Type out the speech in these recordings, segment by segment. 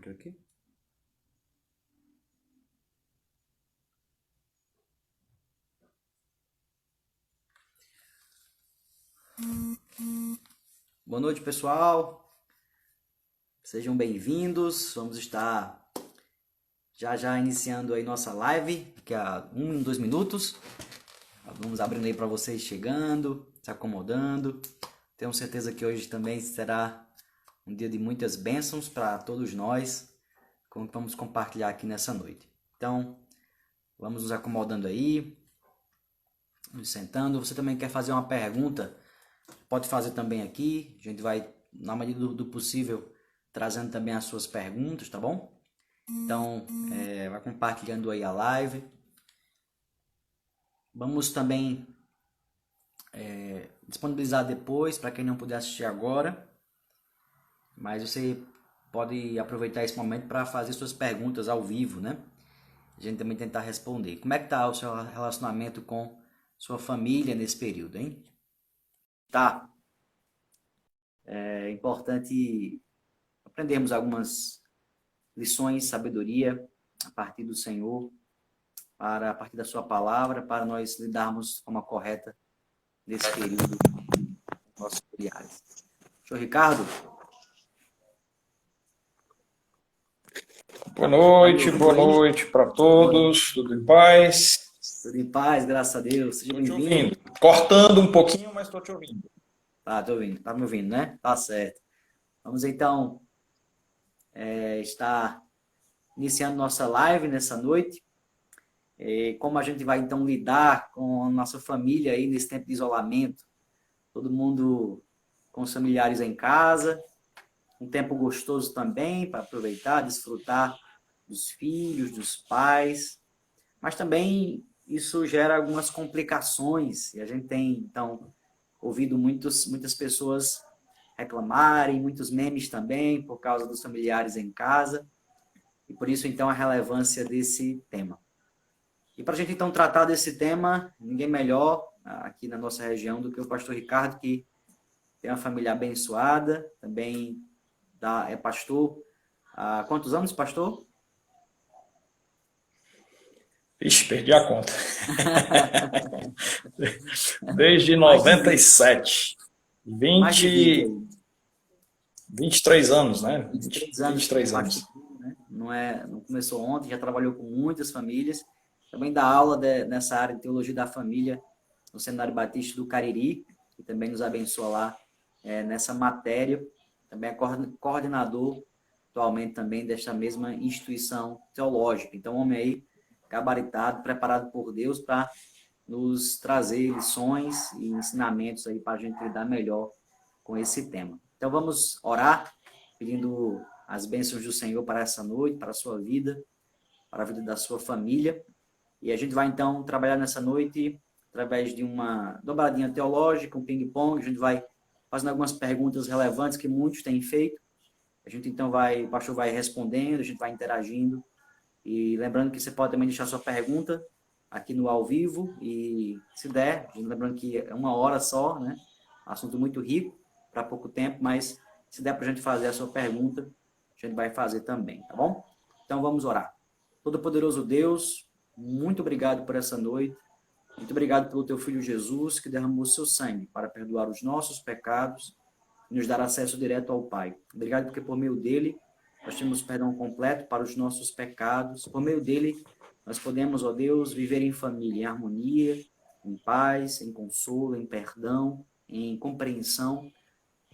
por aqui. Boa noite, pessoal. Sejam bem-vindos. Vamos estar já iniciando aí nossa live, daqui a 2 minutos. Vamos abrindo aí para vocês chegando, se acomodando. Tenho certeza que hoje também será um dia de muitas bênçãos para todos nós, como vamos compartilhar aqui nessa noite. Então, vamos nos acomodando aí, nos sentando. Você também quer fazer uma pergunta? Pode fazer também aqui. A gente vai, na medida do possível, trazendo também as suas perguntas, tá bom? Então, vai compartilhando aí a live. Vamos também disponibilizar depois, para quem não puder assistir agora. Mas você pode aproveitar esse momento para fazer suas perguntas ao vivo, né? A gente também tentar responder. Como é que está o seu relacionamento com sua família nesse período, hein? Tá. É importante aprendermos algumas lições, sabedoria a partir do Senhor, a partir da sua palavra, para nós lidarmos de forma correta nesse período com nossos familiares. Senhor Ricardo? Boa noite para todos, tudo em paz? Tudo em paz, graças a Deus. Seja bem-vindo. Cortando um pouquinho, mas estou te ouvindo. Tá, tô ouvindo. Tá me ouvindo, né? Tá certo. Vamos então estar iniciando nossa live nessa noite. Como a gente vai então lidar com a nossa família aí nesse tempo de isolamento. Todo mundo com os familiares em casa. Um tempo gostoso também para aproveitar, desfrutar dos filhos, dos pais. Mas também isso gera algumas complicações. E a gente tem, então, ouvido muitas pessoas reclamarem, muitos memes também, por causa dos familiares em casa. E por isso, então, a relevância desse tema. E para a gente, então, tratar desse tema, ninguém melhor aqui na nossa região do que o pastor Ricardo, que tem uma família abençoada, também é pastor. Há quantos anos, pastor? Ixi, perdi a conta. Desde 97. 23 anos, né? 23 anos 23 pastor, anos. né? Não começou ontem, já trabalhou com muitas famílias. Também dá aula nessa área de teologia da família no Seminário Batista do Cariri, que também nos abençoa lá nessa matéria. Também é coordenador atualmente também desta mesma instituição teológica. Então, homem aí gabaritado, preparado por Deus para nos trazer lições e ensinamentos aí para a gente lidar melhor com esse tema. Então, vamos orar, pedindo as bênçãos do Senhor para essa noite, para a sua vida, para a vida da sua família. E a gente vai, então, trabalhar nessa noite através de uma dobradinha teológica, um ping-pong. A gente vai fazendo algumas perguntas relevantes que muitos têm feito. A gente, então, o pastor vai respondendo, a gente vai interagindo. E lembrando que você pode também deixar sua pergunta aqui no ao vivo. E se der, lembrando que é 1 hora só, né? Assunto muito rico, para pouco tempo, mas se der para a gente fazer a sua pergunta, a gente vai fazer também, tá bom? Então vamos orar. Todo-Poderoso Deus, muito obrigado por essa noite. Muito obrigado pelo teu Filho Jesus, que derramou o seu sangue para perdoar os nossos pecados e nos dar acesso direto ao Pai. Obrigado porque por meio dele nós temos perdão completo para os nossos pecados. Por meio dele nós podemos, ó Deus, viver em família, em harmonia, em paz, em consolo, em perdão, em compreensão.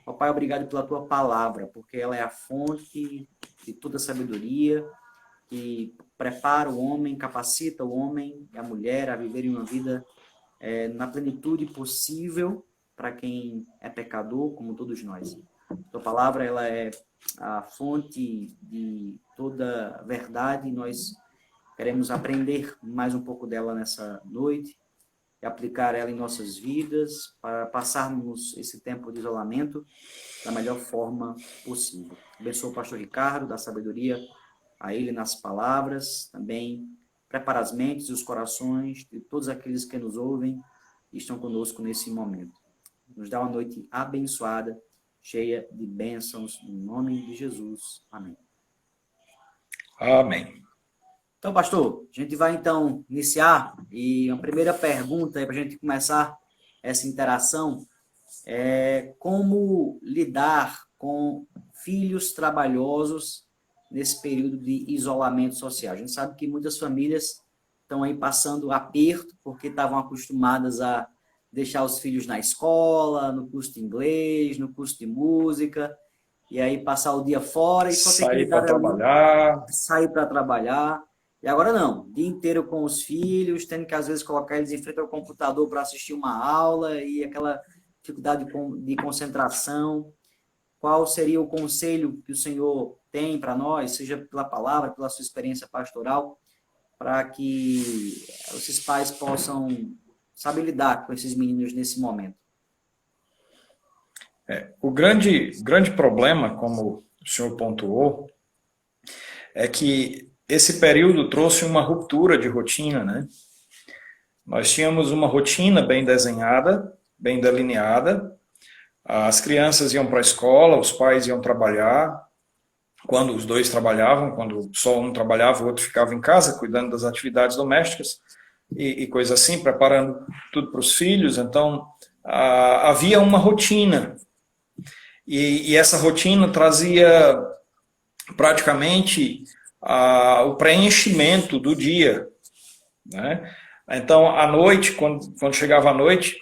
Ó Pai, obrigado pela tua palavra, porque ela é a fonte de toda sabedoria, que prepara o homem, capacita o homem e a mulher a viverem uma vida na plenitude possível para quem é pecador, como todos nós. Tua palavra, ela é a fonte de toda verdade, e nós queremos aprender mais um pouco dela nessa noite e aplicar ela em nossas vidas para passarmos esse tempo de isolamento da melhor forma possível. Abençoa o pastor Ricardo, dá sabedoria a ele nas palavras, também prepara as mentes e os corações de todos aqueles que nos ouvem e estão conosco nesse momento. Nos dá uma noite abençoada, cheia de bênçãos, em nome de Jesus. Amém. Amém. Então, pastor, a gente vai então iniciar, e uma primeira pergunta para a gente começar essa interação é como lidar com filhos trabalhosos nesse período de isolamento social. A gente sabe que muitas famílias estão aí passando aperto porque estavam acostumadas a deixar os filhos na escola, no curso de inglês, no curso de música, e aí passar o dia fora e só ter que lidar sair para trabalhar. E agora não, o dia inteiro com os filhos, tendo que às vezes colocar eles em frente ao computador para assistir uma aula e aquela dificuldade de concentração. Qual seria o conselho que o Senhor tem para nós, seja pela palavra, pela sua experiência pastoral, para que esses pais possam saber lidar com esses meninos nesse momento? O grande problema, como o senhor pontuou, é que esse período trouxe uma ruptura de rotina, né? Nós tínhamos uma rotina bem desenhada, bem delineada. As crianças iam para a escola, os pais iam trabalhar. Quando os dois trabalhavam, quando só um trabalhava, o outro ficava em casa, cuidando das atividades domésticas e coisa assim, preparando tudo para os filhos. Então, havia uma rotina. E essa rotina trazia praticamente o preenchimento do dia, né? Então, à noite, quando chegava a noite,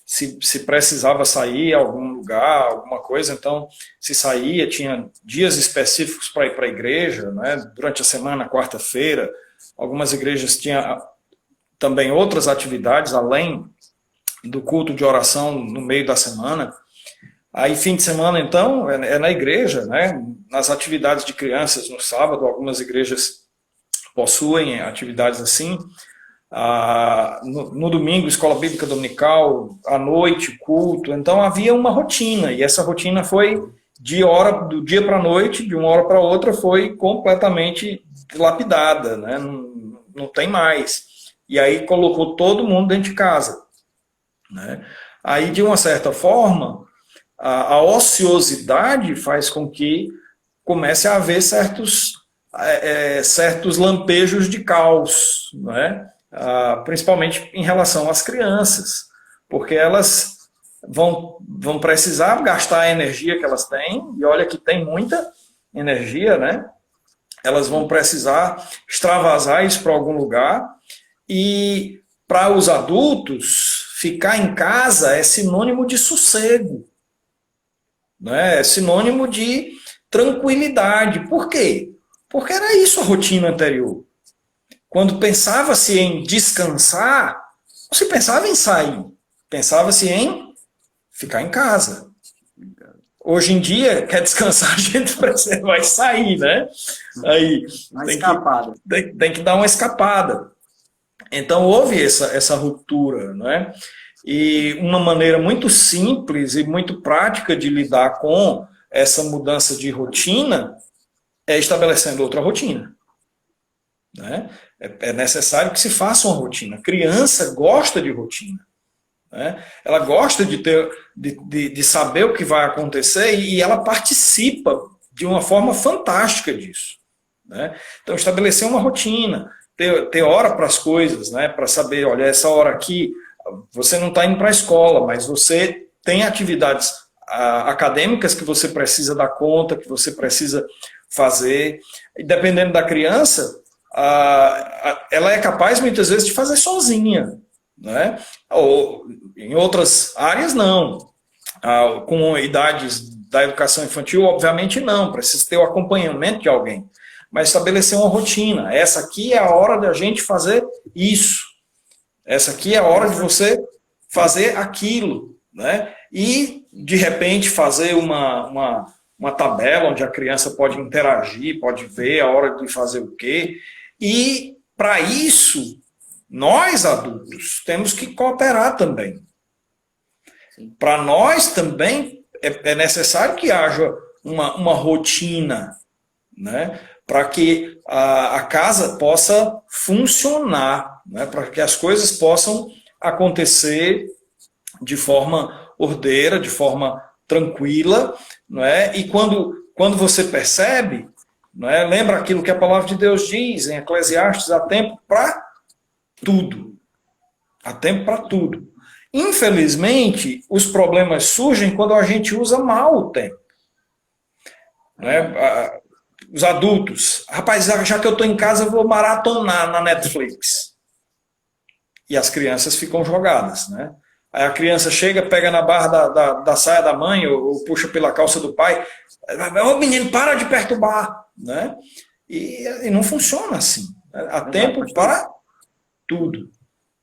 se precisava sair a algum lugar, alguma coisa, então se saía, tinha dias específicos para ir para a igreja, né? Durante a semana, quarta-feira, algumas igrejas tinham também outras atividades, além do culto de oração no meio da semana. Aí, fim de semana, então, é na igreja, né? Nas atividades de crianças, no sábado, algumas igrejas possuem atividades assim. No domingo, escola bíblica dominical, à noite, culto. Então, havia uma rotina, e essa rotina foi do dia para a noite, de uma hora para outra, foi completamente lapidada, né? Não tem mais. E aí colocou todo mundo dentro de casa, né? Aí, de uma certa forma, a ociosidade faz com que comece a haver certos lampejos de caos, né? Principalmente em relação às crianças, porque elas vão precisar gastar a energia que elas têm, e olha que tem muita energia, né? Elas vão precisar extravasar isso para algum lugar, e para os adultos, ficar em casa é sinônimo de sossego, né? É sinônimo de tranquilidade. Por quê? Porque era isso a rotina anterior. Quando pensava-se em descansar, não se pensava em sair. Pensava-se em ficar em casa. Hoje em dia, quer descansar, a gente vai sair, né? Aí tem que dar uma escapada. Então, houve essa ruptura, né? E uma maneira muito simples e muito prática de lidar com essa mudança de rotina é estabelecendo outra rotina, né? É necessário que se faça uma rotina. A criança gosta de rotina, né? Ela gosta de saber o que vai acontecer, e ela participa de uma forma fantástica disso, né? Então, estabelecer uma rotina, ter hora para as coisas, né? Para saber, olha, essa hora aqui você não está indo para a escola, mas você tem atividades acadêmicas que você precisa dar conta, que você precisa fazer. E dependendo da criança, ela é capaz muitas vezes de fazer sozinha, né? Ou em outras áreas não. Com idades da educação infantil, obviamente não, precisa ter o acompanhamento de alguém, mas estabelecer uma rotina. Essa aqui é a hora da gente fazer isso, essa aqui é a hora de você fazer aquilo, né? E de repente fazer uma tabela onde a criança pode interagir, pode ver a hora de fazer o quê. E, para isso, nós adultos temos que cooperar também. Para nós também é necessário que haja uma rotina, né? Para que a casa possa funcionar, né? Para que as coisas possam acontecer de forma ordeira, de forma tranquila, não é? E quando você percebe, Não é? Lembra aquilo que a palavra de Deus diz em Eclesiastes, há tempo para tudo. Há tempo para tudo. Infelizmente, os problemas surgem quando a gente usa mal o tempo. Não é? Os adultos, rapaz, já que eu estou em casa, eu vou maratonar na Netflix. E as crianças ficam jogadas, né? Aí a criança chega, pega na barra da saia da mãe ou puxa pela calça do pai. Ô menino, para de perturbar, né? E não funciona assim. Há tempo para tudo.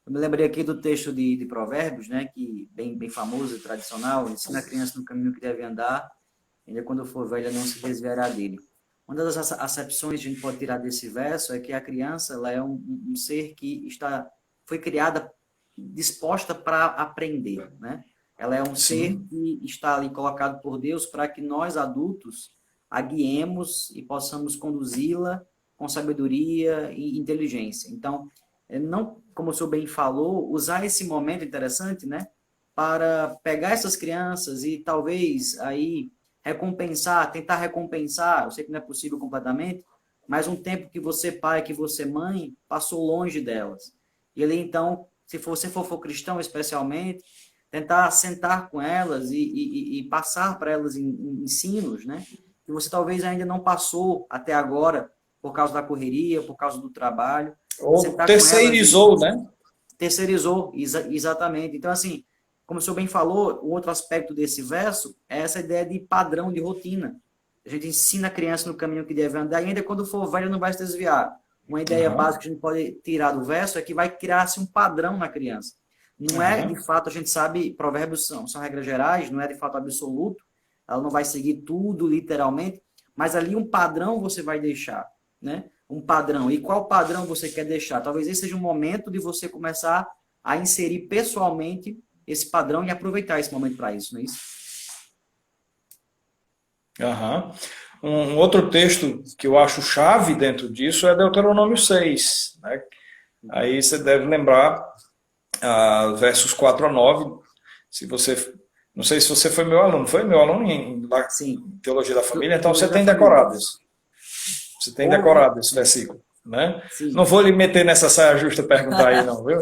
Eu me lembrei aqui do texto de Provérbios, né? Que bem famoso e tradicional. Ensina a criança no caminho que deve andar, ainda quando for velha não se desviará dele. Uma das acepções que a gente pode tirar desse verso é que a criança ela é um ser que foi criada disposta para aprender, né? Ela é um ser que está ali colocado por Deus para que nós, adultos, a guiemos e possamos conduzi-la com sabedoria e inteligência. Então, não, como o senhor bem falou, usar esse momento interessante, né? Para pegar essas crianças e talvez aí tentar recompensar, eu sei que não é possível completamente, mas um tempo que você pai, que você mãe, passou longe delas. E ali, então, se você for cristão especialmente, tentar sentar com elas e passar para elas ensinos, né? Que você talvez ainda não passou até agora, por causa da correria, por causa do trabalho. Ou terceirizou, né? Terceirizou, exatamente. Então, assim, como o senhor bem falou, o outro aspecto desse verso é essa ideia de padrão, de rotina. A gente ensina a criança no caminho que deve andar, e ainda quando for velho não vai se desviar. Uma ideia básica que a gente pode tirar do verso é que vai criar-se um padrão na criança. Não é, de fato, a gente sabe, provérbios são regras gerais, não é de fato absoluto, ela não vai seguir tudo literalmente, mas ali um padrão você vai deixar, né? Um padrão. E qual padrão você quer deixar? Talvez esse seja um momento de você começar a inserir pessoalmente esse padrão e aproveitar esse momento para isso, não é isso? Um outro texto que eu acho chave dentro disso é Deuteronômio 6. Né? Aí você deve lembrar versos 4 a 9. Se você, não sei se você foi meu aluno. Foi meu aluno em Teologia da Família? Então você tem decorado isso. Você tem decorado esse versículo. Né? Não vou lhe meter nessa saia justa perguntar aí não, viu?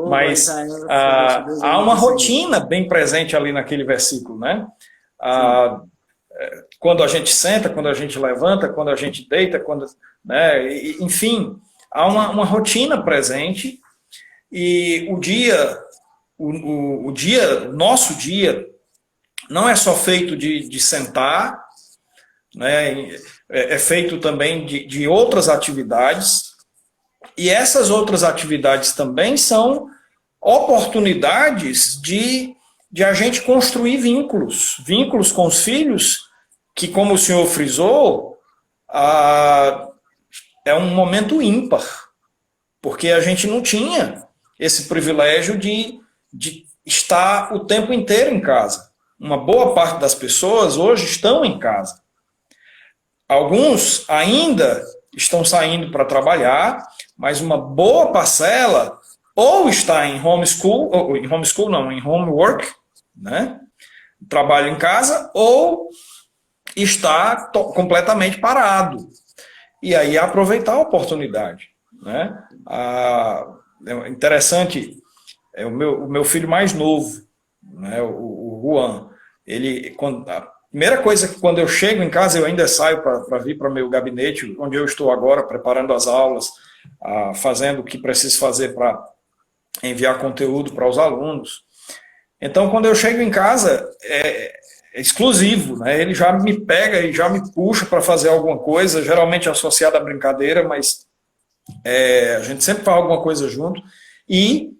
Mas há uma rotina bem presente ali naquele versículo, né? Quando a gente senta, quando a gente levanta, quando a gente deita, né? Enfim, há uma rotina presente e nosso dia não é só feito de sentar, né? É feito também de outras atividades. E essas outras atividades também são oportunidades de a gente construir vínculos com os filhos, que, como o senhor frisou, é um momento ímpar, porque a gente não tinha esse privilégio de estar o tempo inteiro em casa. Uma boa parte das pessoas hoje estão em casa. Alguns ainda estão saindo para trabalhar, mas uma boa parcela ou está em homeschool, ou em homeschool não, em homework, né? Trabalho em casa, ou está completamente parado. E aí aproveitar a oportunidade. Né? É interessante, o meu filho mais novo, né, o Juan, a primeira coisa que quando eu chego em casa, eu ainda saio para vir para o meu gabinete, onde eu estou agora, preparando as aulas, fazendo o que preciso fazer para enviar conteúdo para os alunos. Então, quando eu chego em casa, é exclusivo, né? Ele já me pega e já me puxa para fazer alguma coisa, geralmente associada à brincadeira, mas a gente sempre faz alguma coisa junto, e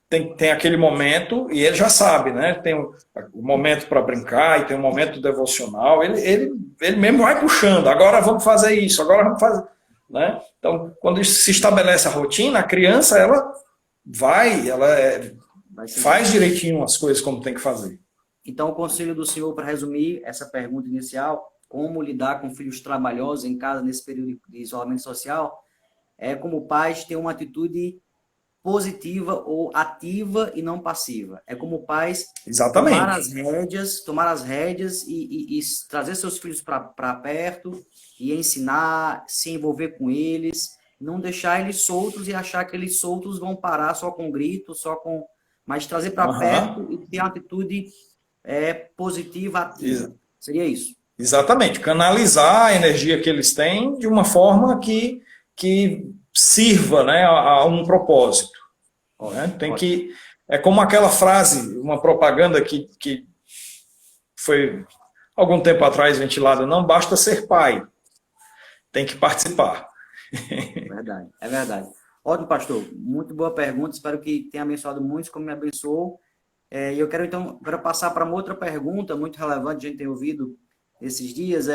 tem aquele momento, e ele já sabe, né? Tem o momento para brincar, e tem o momento devocional, ele mesmo vai puxando, agora vamos fazer isso, agora vamos fazer... Né? Então, quando se estabelece a rotina, a criança, ela faz direitinho as coisas como tem que fazer. Então, o conselho do senhor, para resumir essa pergunta inicial, como lidar com filhos trabalhosos em casa nesse período de isolamento social, é como pais ter uma atitude positiva ou ativa e não passiva. É como pais Exatamente. tomar as rédeas e trazer seus filhos para perto e ensinar, se envolver com eles, não deixar eles soltos e achar que eles soltos vão parar só com grito, mas trazer para perto Aham. e ter uma atitude positiva, ativa. Seria isso. Exatamente. Canalizar a energia que eles têm de uma forma que sirva, né, a um propósito. Né? Tem que, é como aquela frase, uma propaganda que foi algum tempo atrás ventilada: não basta ser pai, tem que participar. Verdade, é verdade. Ótimo, pastor. Muito boa pergunta. Espero que tenha abençoado muitos, como me abençoou. E eu quero, então, passar para uma outra pergunta muito relevante, a gente tem ouvido esses dias,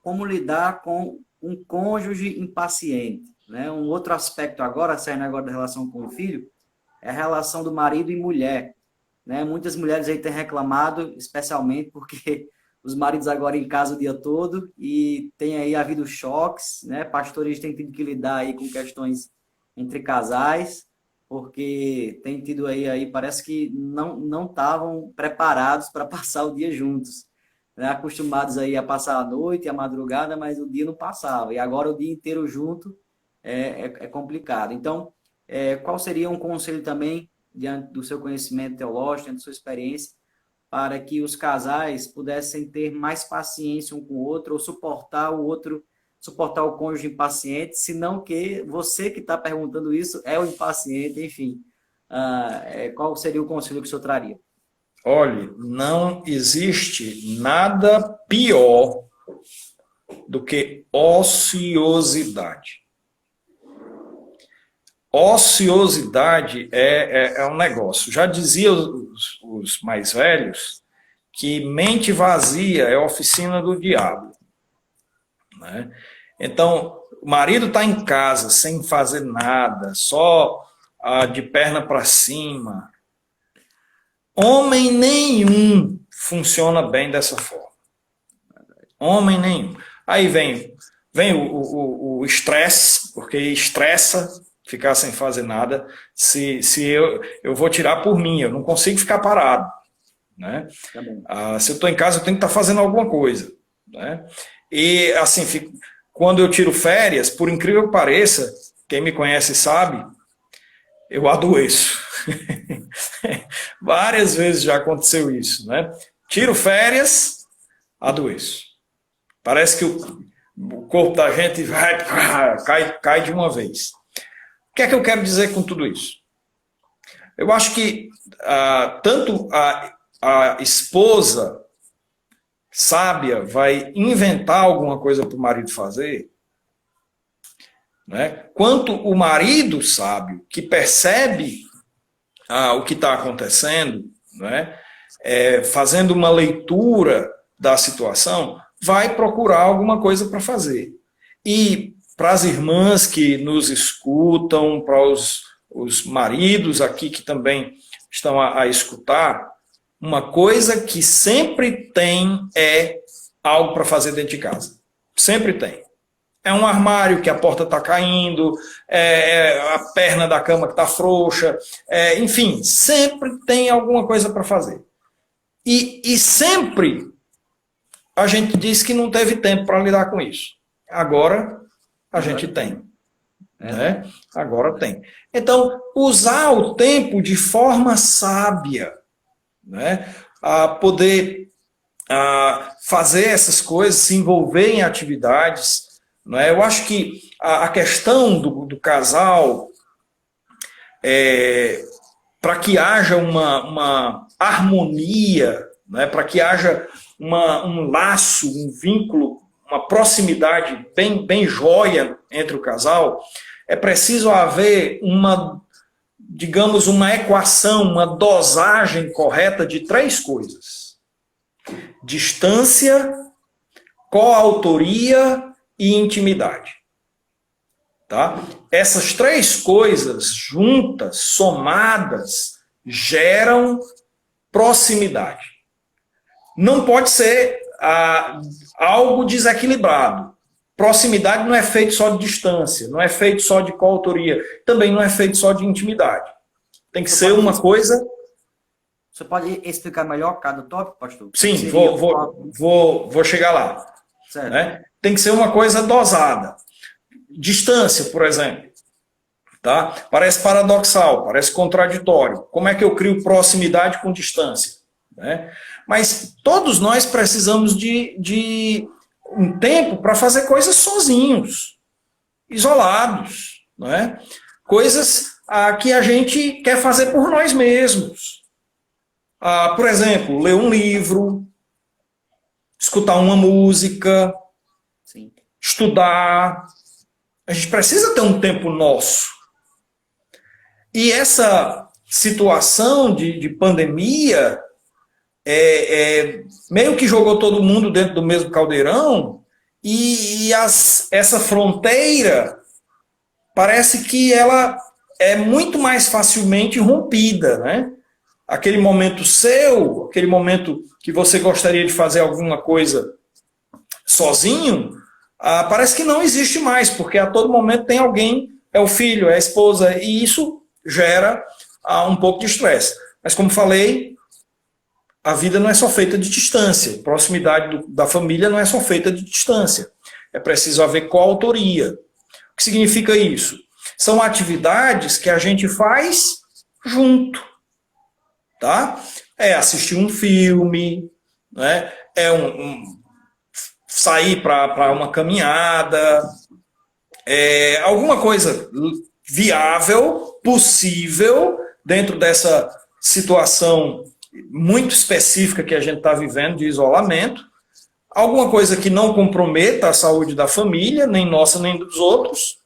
como lidar com um cônjuge impaciente. Né? Um outro aspecto agora, saindo agora da relação com o filho, é a relação do marido e mulher. Né? Muitas mulheres aí têm reclamado, especialmente porque os maridos agora em casa o dia todo e tem aí havido choques, né? Pastores têm tido que lidar aí com questões entre casais, porque tem tido aí parece que não estavam preparados para passar o dia juntos, né? Acostumados aí a passar a noite, a madrugada, mas o dia não passava, e agora o dia inteiro junto é complicado. Então, qual seria um conselho também, diante do seu conhecimento teológico, diante da sua experiência, para que os casais pudessem ter mais paciência um com o outro, ou suportar o outro, suportar o cônjuge impaciente, senão que você que está perguntando isso é o impaciente, enfim. Qual seria o conselho que o senhor traria? Olhe, não existe nada pior do que ociosidade. Ociosidade é um negócio. Já dizia os mais velhos que mente vazia é oficina do diabo. Né? Então, o marido está em casa sem fazer nada, só de perna para cima. Homem nenhum funciona bem dessa forma. Homem nenhum. Aí vem o estresse, porque estressa ficar sem fazer nada. Se eu vou tirar por mim, eu não consigo ficar parado. Né? Se eu estou em casa, eu tenho que estar fazendo alguma coisa. Né? E assim, quando eu tiro férias, por incrível que pareça, quem me conhece sabe, eu adoeço. Várias vezes já aconteceu isso. Né? Tiro férias, adoeço. Parece que o corpo da gente cai de uma vez. O que é que eu quero dizer com tudo isso? Eu acho que tanto a esposa sábia vai inventar alguma coisa para o marido fazer, né? Quanto o marido sábio, que percebe o que está acontecendo, né? Fazendo uma leitura da situação, vai procurar alguma coisa para fazer. E para as irmãs que nos escutam, para os maridos aqui que também estão a escutar, uma coisa que sempre tem é algo para fazer dentro de casa. Sempre tem. É um armário que a porta está caindo, a perna da cama que está frouxa, enfim, sempre tem alguma coisa para fazer. E sempre a gente diz que não teve tempo para lidar com isso. Agora a gente tem. Né? Agora tem. Então, usar o tempo de forma sábia, né? A poder fazer essas coisas, se envolver em atividades. Né? Eu acho que a questão do casal, para que haja uma harmonia, né? Para que haja um laço, um vínculo, uma proximidade bem jóia entre o casal, é preciso haver digamos, uma equação, uma dosagem correta de 3 coisas: distância, coautoria e intimidade. Tá? Essas 3 coisas juntas, somadas, geram proximidade. Não pode ser algo desequilibrado. proximidade não é feito só de distância, não é feito só de coautoria, também não é feito só de intimidade. Tem que ser uma coisa... Você pode explicar melhor cada tópico, pastor? Sim, vou chegar lá. Certo. Né? Tem que ser uma coisa dosada. Distância, por exemplo. Tá? Parece paradoxal, parece contraditório. Como é que eu crio proximidade com distância? Né? Mas todos nós precisamos de um tempo para fazer coisas sozinhos, isolados. Né? Coisas que a gente quer fazer por nós mesmos. Por exemplo, ler um livro, escutar uma música, Sim. Estudar. A gente precisa ter um tempo nosso. E essa situação de pandemia meio que jogou todo mundo dentro do mesmo caldeirão e essa fronteira parece que ela é muito mais facilmente rompida, né? Aquele momento seu, aquele momento que você gostaria de fazer alguma coisa sozinho, parece que não existe mais, porque a todo momento tem alguém, é o filho, é a esposa, e isso gera um pouco de estresse. Mas como falei, a vida não é só feita de distância, proximidade da família não é só feita de distância. É preciso haver coautoria. O que significa isso? São atividades que a gente faz junto. Tá? É assistir um filme, né? É sair para uma caminhada, alguma coisa viável, possível, dentro dessa situação muito específica que a gente está vivendo de isolamento, alguma coisa que não comprometa a saúde da família, nem nossa nem dos outros,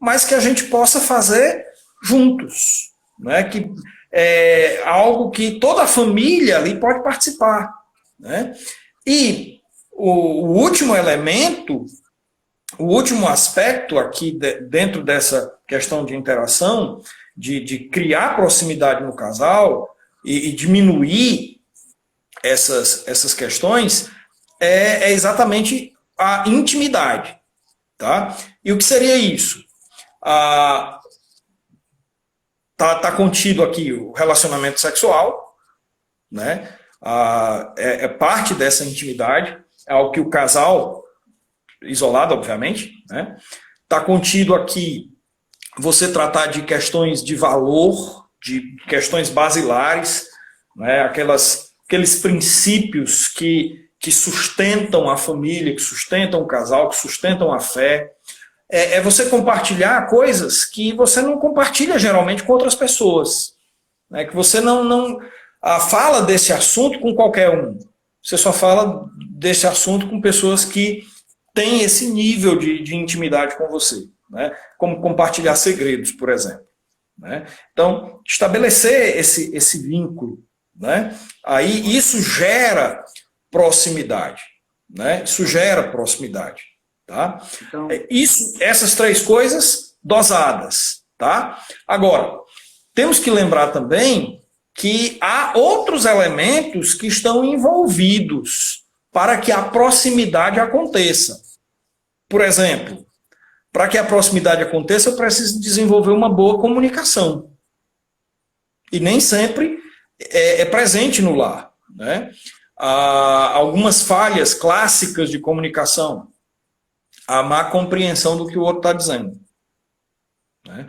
mas que a gente possa fazer juntos, né? Que é algo que toda a família ali pode participar. Né? E o último elemento, o último aspecto aqui dentro dessa questão de interação, de criar proximidade no casal e diminuir essas questões, é exatamente a intimidade. Tá? E o que seria isso? Tá contido aqui o relacionamento sexual, né? É parte dessa intimidade, é algo que o casal, isolado, obviamente, né? Tá contido aqui você tratar de questões de valor, de questões basilares, né? Aqueles princípios que sustentam a família, que sustentam o casal, que sustentam a fé. É você compartilhar coisas que você não compartilha geralmente com outras pessoas. Né? Que você não fala desse assunto com qualquer um. Você só fala desse assunto com pessoas que têm esse nível de intimidade com você. Né? Como compartilhar segredos, por exemplo. Né? Então, estabelecer esse vínculo. Né? Aí isso gera proximidade. Né? Isso gera proximidade. Tá? Então, essas três coisas dosadas. Tá? Agora, temos que lembrar também que há outros elementos que estão envolvidos para que a proximidade aconteça. Por exemplo, para que a proximidade aconteça, eu preciso desenvolver uma boa comunicação. E nem sempre é presente no lar. Né? Há algumas falhas clássicas de comunicação. A má compreensão do que o outro está dizendo. Né?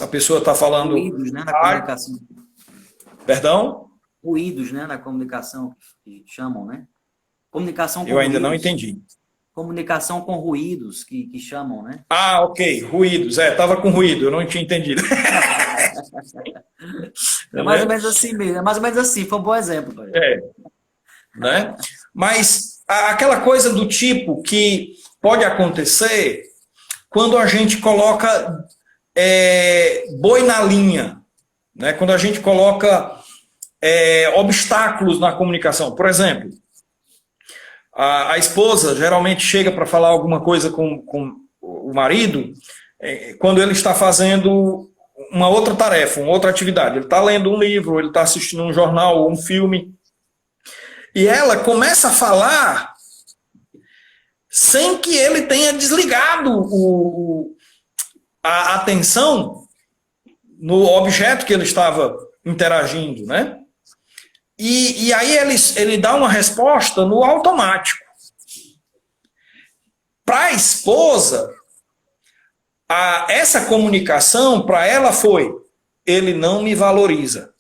A pessoa está falando... Ruídos, né, na comunicação. Perdão? Ruídos, né, na comunicação, que chamam, né? Comunicação com Eu ainda ruídos. Não entendi. Comunicação com ruídos, que chamam, né? Ok, ruídos. Estava com ruído, eu não tinha entendido. É mais ou menos assim mesmo, é mais ou menos assim, foi um bom exemplo. Né? Mas aquela coisa do tipo que pode acontecer quando a gente coloca boi na linha, né? Quando a gente coloca obstáculos na comunicação. Por exemplo, a esposa geralmente chega para falar alguma coisa com o marido quando ele está fazendo uma outra tarefa, uma outra atividade. Ele está lendo um livro, ele está assistindo um jornal ou um filme. E ela começa a falar sem que ele tenha desligado a atenção no objeto que ele estava interagindo, né? E aí ele dá uma resposta no automático. Para a esposa, essa comunicação, para ela foi, ele não me valoriza.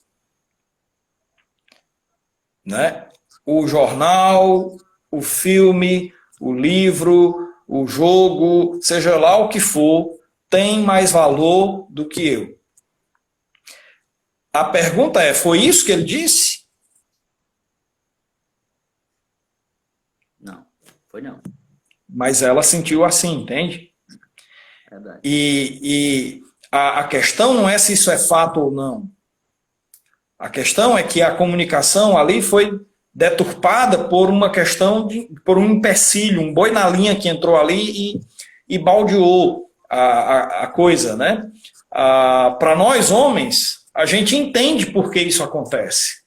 Né? O jornal, o filme, o livro, o jogo, seja lá o que for, tem mais valor do que eu. A pergunta é, foi isso que ele disse? Não, foi não. Mas ela sentiu assim, entende? Verdade. E a questão não é se isso é fato ou não. A questão é que a comunicação ali foi deturpada por uma questão, por um empecilho, um boi na linha que entrou ali e baldeou a coisa, né? Para nós homens, a gente entende por que isso acontece.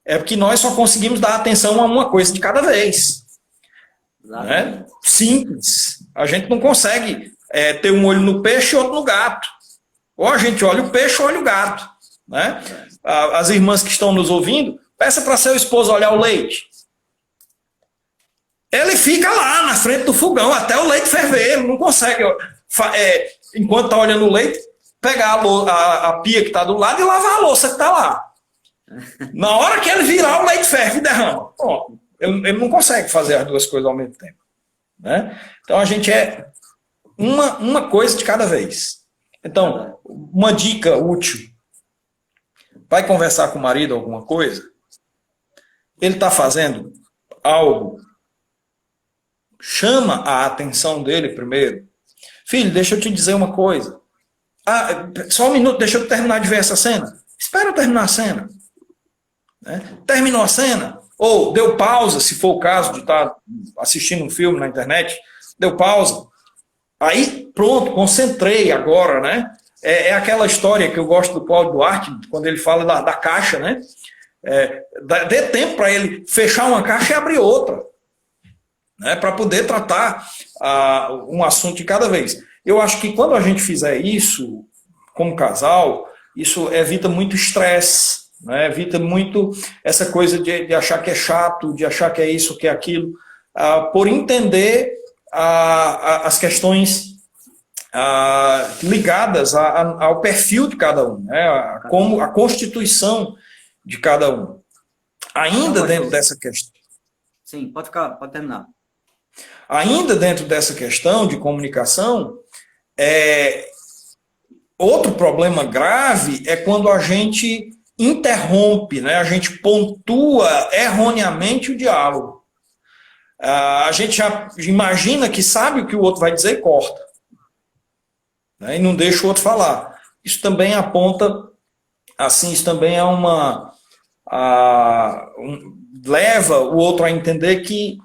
É porque nós só conseguimos dar atenção a uma coisa de cada vez. Né? Simples. A gente não consegue ter um olho no peixe e outro no gato. Ou a gente olha o peixe ou olha o gato. Né? As irmãs que estão nos ouvindo, peça para seu esposo olhar o leite. Ele fica lá na frente do fogão até o leite ferver. Ele não consegue, enquanto está olhando o leite, pegar a pia que está do lado e lavar a louça que está lá. Na hora que ele virar, o leite ferve e derrama. Pronto. Ele não consegue fazer as duas coisas ao mesmo tempo. Né? Então a gente é uma coisa de cada vez. Então, uma dica útil. Vai conversar com o marido alguma coisa? Ele está fazendo algo? Chama a atenção dele primeiro. Filho, deixa eu te dizer uma coisa. Só um minuto, deixa eu terminar de ver essa cena. Espera eu terminar a cena. Né? Terminou a cena? Ou deu pausa, se for o caso de estar assistindo um filme na internet, deu pausa. Aí, pronto, concentrei agora, né? É aquela história que eu gosto do Cláudio Duarte, quando ele fala da caixa, né? Dê tempo para ele fechar uma caixa e abrir outra, né? Para poder tratar um assunto de cada vez. Eu acho que quando a gente fizer isso, como casal, isso evita muito estresse, né? Evita muito essa coisa de achar que é chato, de achar que é isso, que é aquilo, por entender as questões ligadas ao perfil de cada um, né? Como a constituição de cada um. Ainda dentro dessa questão. Sim, pode terminar. Ainda dentro dessa questão de comunicação, outro problema grave é quando a gente interrompe, né? A gente pontua erroneamente o diálogo. A gente já imagina que sabe o que o outro vai dizer e corta. Né? E não deixa o outro falar. Isso também aponta, assim, isso também é leva o outro a entender que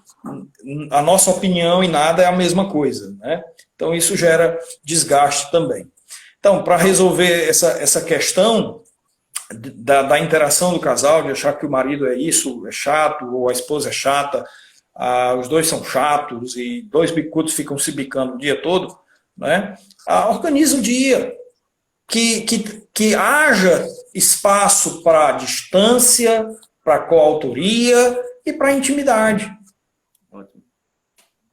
a nossa opinião e nada é a mesma coisa. Né? Então isso gera desgaste também. Então, para resolver essa questão da interação do casal, de achar que o marido é isso, é chato, ou a esposa é chata, os dois são chatos e dois bicudos ficam se bicando o dia todo, né? Organiza um dia que haja espaço para distância, para coautoria e para intimidade. Ótimo.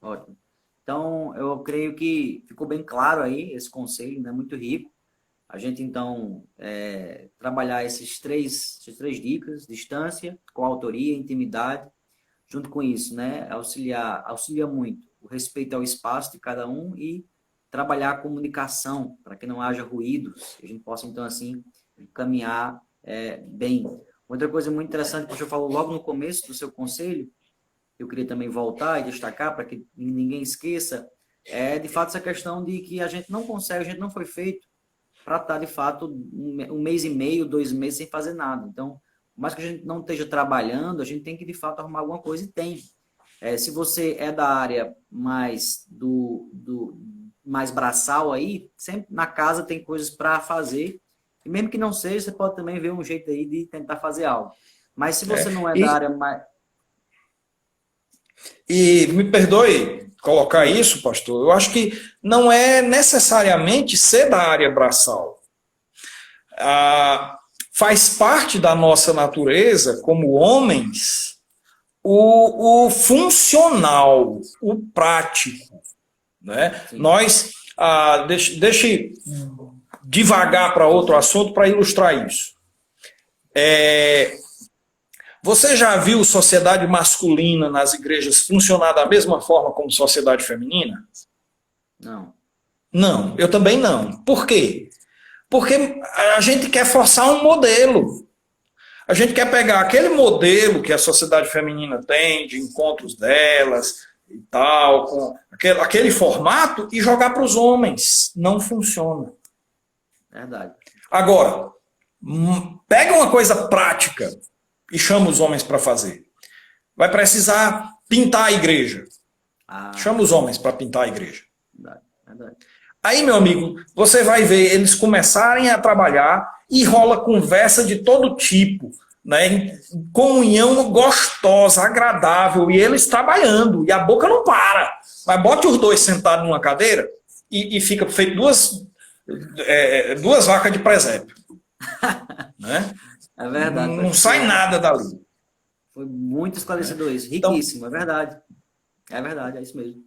Ótimo. Então, eu creio que ficou bem claro aí esse conselho, né? Muito rico. A gente, então, trabalhar essas três dicas: distância, coautoria, intimidade. Junto com isso, né? Auxilia muito o respeito ao espaço de cada um e trabalhar a comunicação para que não haja ruídos, que a gente possa, então, assim, caminhar bem. Outra coisa muito interessante que o senhor falou logo no começo do seu conselho, eu queria também voltar e destacar para que ninguém esqueça, de fato, essa questão de que a gente não consegue, a gente não foi feito para estar, de fato, um mês e meio, 2 meses sem fazer nada. Então, por mais que a gente não esteja trabalhando, a gente tem que, de fato, arrumar alguma coisa e tem. Se você é da área mais mais braçal aí, sempre na casa tem coisas para fazer. E mesmo que não seja, você pode também ver um jeito aí de tentar fazer algo. Mas se você não é da área mais... E me perdoe colocar isso, pastor, eu acho que não é necessariamente ser da área braçal. Faz parte da nossa natureza, como homens, o funcional, o prático. Né? Nós, deixe devagar para outro assunto para ilustrar isso. Você já viu sociedade masculina nas igrejas funcionar da mesma forma como sociedade feminina? Não. Não, eu também não. Por quê? Porque a gente quer forçar um modelo. A gente quer pegar aquele modelo que a sociedade feminina tem, de encontros delas e tal, com aquele formato, e jogar para os homens. Não funciona. Verdade. Agora, pega uma coisa prática e chama os homens para fazer. Vai precisar pintar a igreja. Chama os homens para pintar a igreja. Verdade. Aí, meu amigo, você vai ver eles começarem a trabalhar e rola conversa de todo tipo, né? Comunhão gostosa, agradável, e eles trabalhando, e a boca não para. Mas bote os dois sentados numa cadeira e fica feito duas vacas de presépio. Né? É verdade. Não sai nada dali. Foi muito esclarecedor isso. Riquíssimo, então, é verdade. É verdade, é isso mesmo.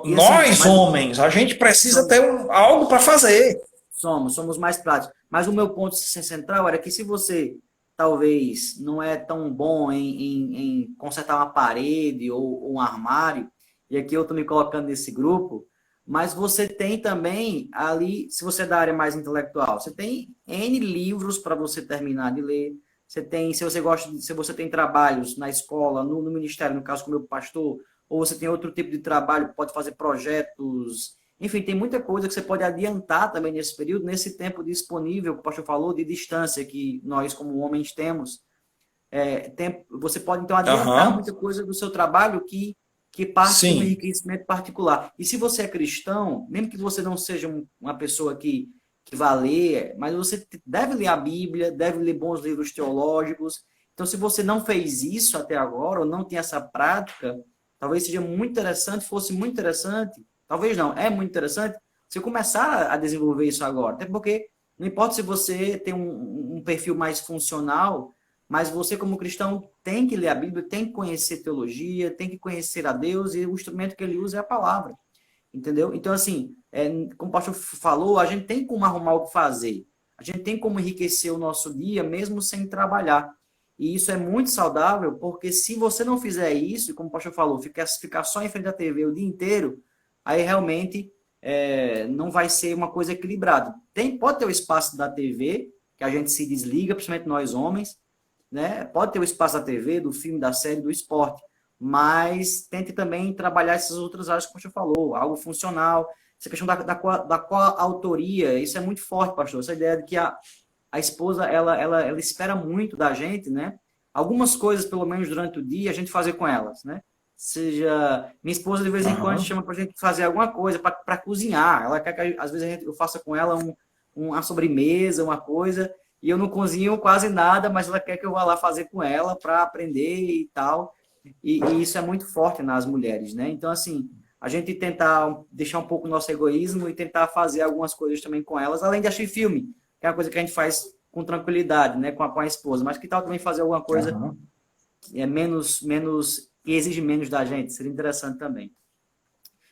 Nós, assim, homens, a gente precisa ter algo para fazer. Somos mais práticos. Mas o meu ponto central era que se você talvez não é tão bom em consertar uma parede ou um armário, e aqui eu estou me colocando nesse grupo, mas você tem também ali, se você é da área mais intelectual, você tem N livros para você terminar de ler. Você tem, se você tem trabalhos na escola, no ministério, no caso como meu pastor, ou você tem outro tipo de trabalho, pode fazer projetos, enfim, tem muita coisa que você pode adiantar também nesse período, nesse tempo disponível, que o pastor falou, de distância que nós como homens temos. Você pode então adiantar muita coisa do seu trabalho que parte de um enriquecimento particular. E se você é cristão, mesmo que você não seja uma pessoa que vá ler, mas você deve ler a Bíblia, deve ler bons livros teológicos. Então, se você não fez isso até agora, ou não tem essa prática, talvez seja muito interessante, fosse muito interessante, talvez não, é muito interessante, você começar a desenvolver isso agora. Até porque não importa se você tem um perfil mais funcional, mas você, como cristão, tem que ler a Bíblia, tem que conhecer teologia, tem que conhecer a Deus, e o instrumento que ele usa é a palavra. Entendeu? Então, assim, como o pastor falou, a gente tem como arrumar o que fazer. A gente tem como enriquecer o nosso dia, mesmo sem trabalhar. E isso é muito saudável, porque se você não fizer isso, como o pastor falou, ficar só em frente à TV o dia inteiro, aí realmente não vai ser uma coisa equilibrada. Pode ter o espaço da TV, que a gente se desliga, principalmente nós homens, né? Pode ter o espaço da TV, do filme, da série, do esporte, mas tente também trabalhar essas outras áreas que o pastor falou, algo funcional, essa questão da coautoria, isso é muito forte, pastor, essa ideia de que a esposa, ela espera muito da gente, né? Algumas coisas, pelo menos durante o dia, a gente fazer com elas, né? Seja, minha esposa de vez em quando chama pra gente fazer alguma coisa, para cozinhar, ela quer que às vezes eu faça com ela uma sobremesa, uma coisa, e eu não cozinho quase nada, mas ela quer que eu vá lá fazer com ela para aprender e tal. E isso é muito forte nas mulheres, né? Então, assim, a gente tentar deixar um pouco o nosso egoísmo e tentar fazer algumas coisas também com elas, além de assistir filme, que é uma coisa que a gente faz com tranquilidade, né? Com a esposa. Mas que tal também fazer alguma coisa que é menos, que exige menos da gente? Seria interessante também.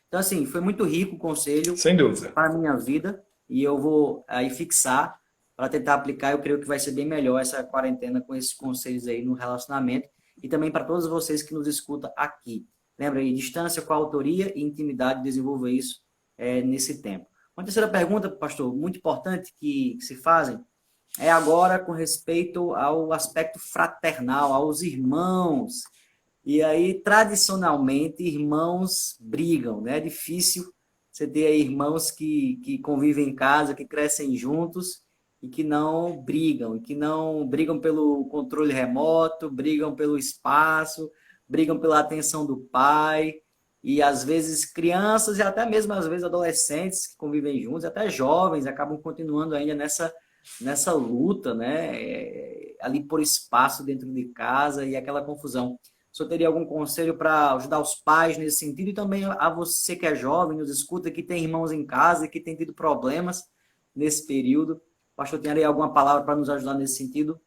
Então, assim, foi muito rico o conselho. Sem dúvida. Para a minha vida. E eu vou aí fixar para tentar aplicar. Eu creio que vai ser bem melhor essa quarentena com esses conselhos aí no relacionamento. E também para todos vocês que nos escutam aqui. Lembra aí, distância com a autoria e intimidade, desenvolver isso nesse tempo. Uma terceira pergunta, pastor, muito importante que se fazem, é agora com respeito ao aspecto fraternal, aos irmãos. E aí, tradicionalmente, irmãos brigam, né? É difícil você ter aí irmãos que convivem em casa, que crescem juntos, e que não brigam pelo controle remoto, brigam pelo espaço, brigam pela atenção do pai, e às vezes crianças e até mesmo às vezes adolescentes que convivem juntos, até jovens, acabam continuando ainda nessa luta, né? Ali por espaço dentro de casa e aquela confusão. o senhor teria algum conselho para ajudar os pais nesse sentido? E também a você que é jovem, nos escuta, que tem irmãos em casa e que tem tido problemas nesse período. Pastor, tem aí alguma palavra para nos ajudar nesse sentido?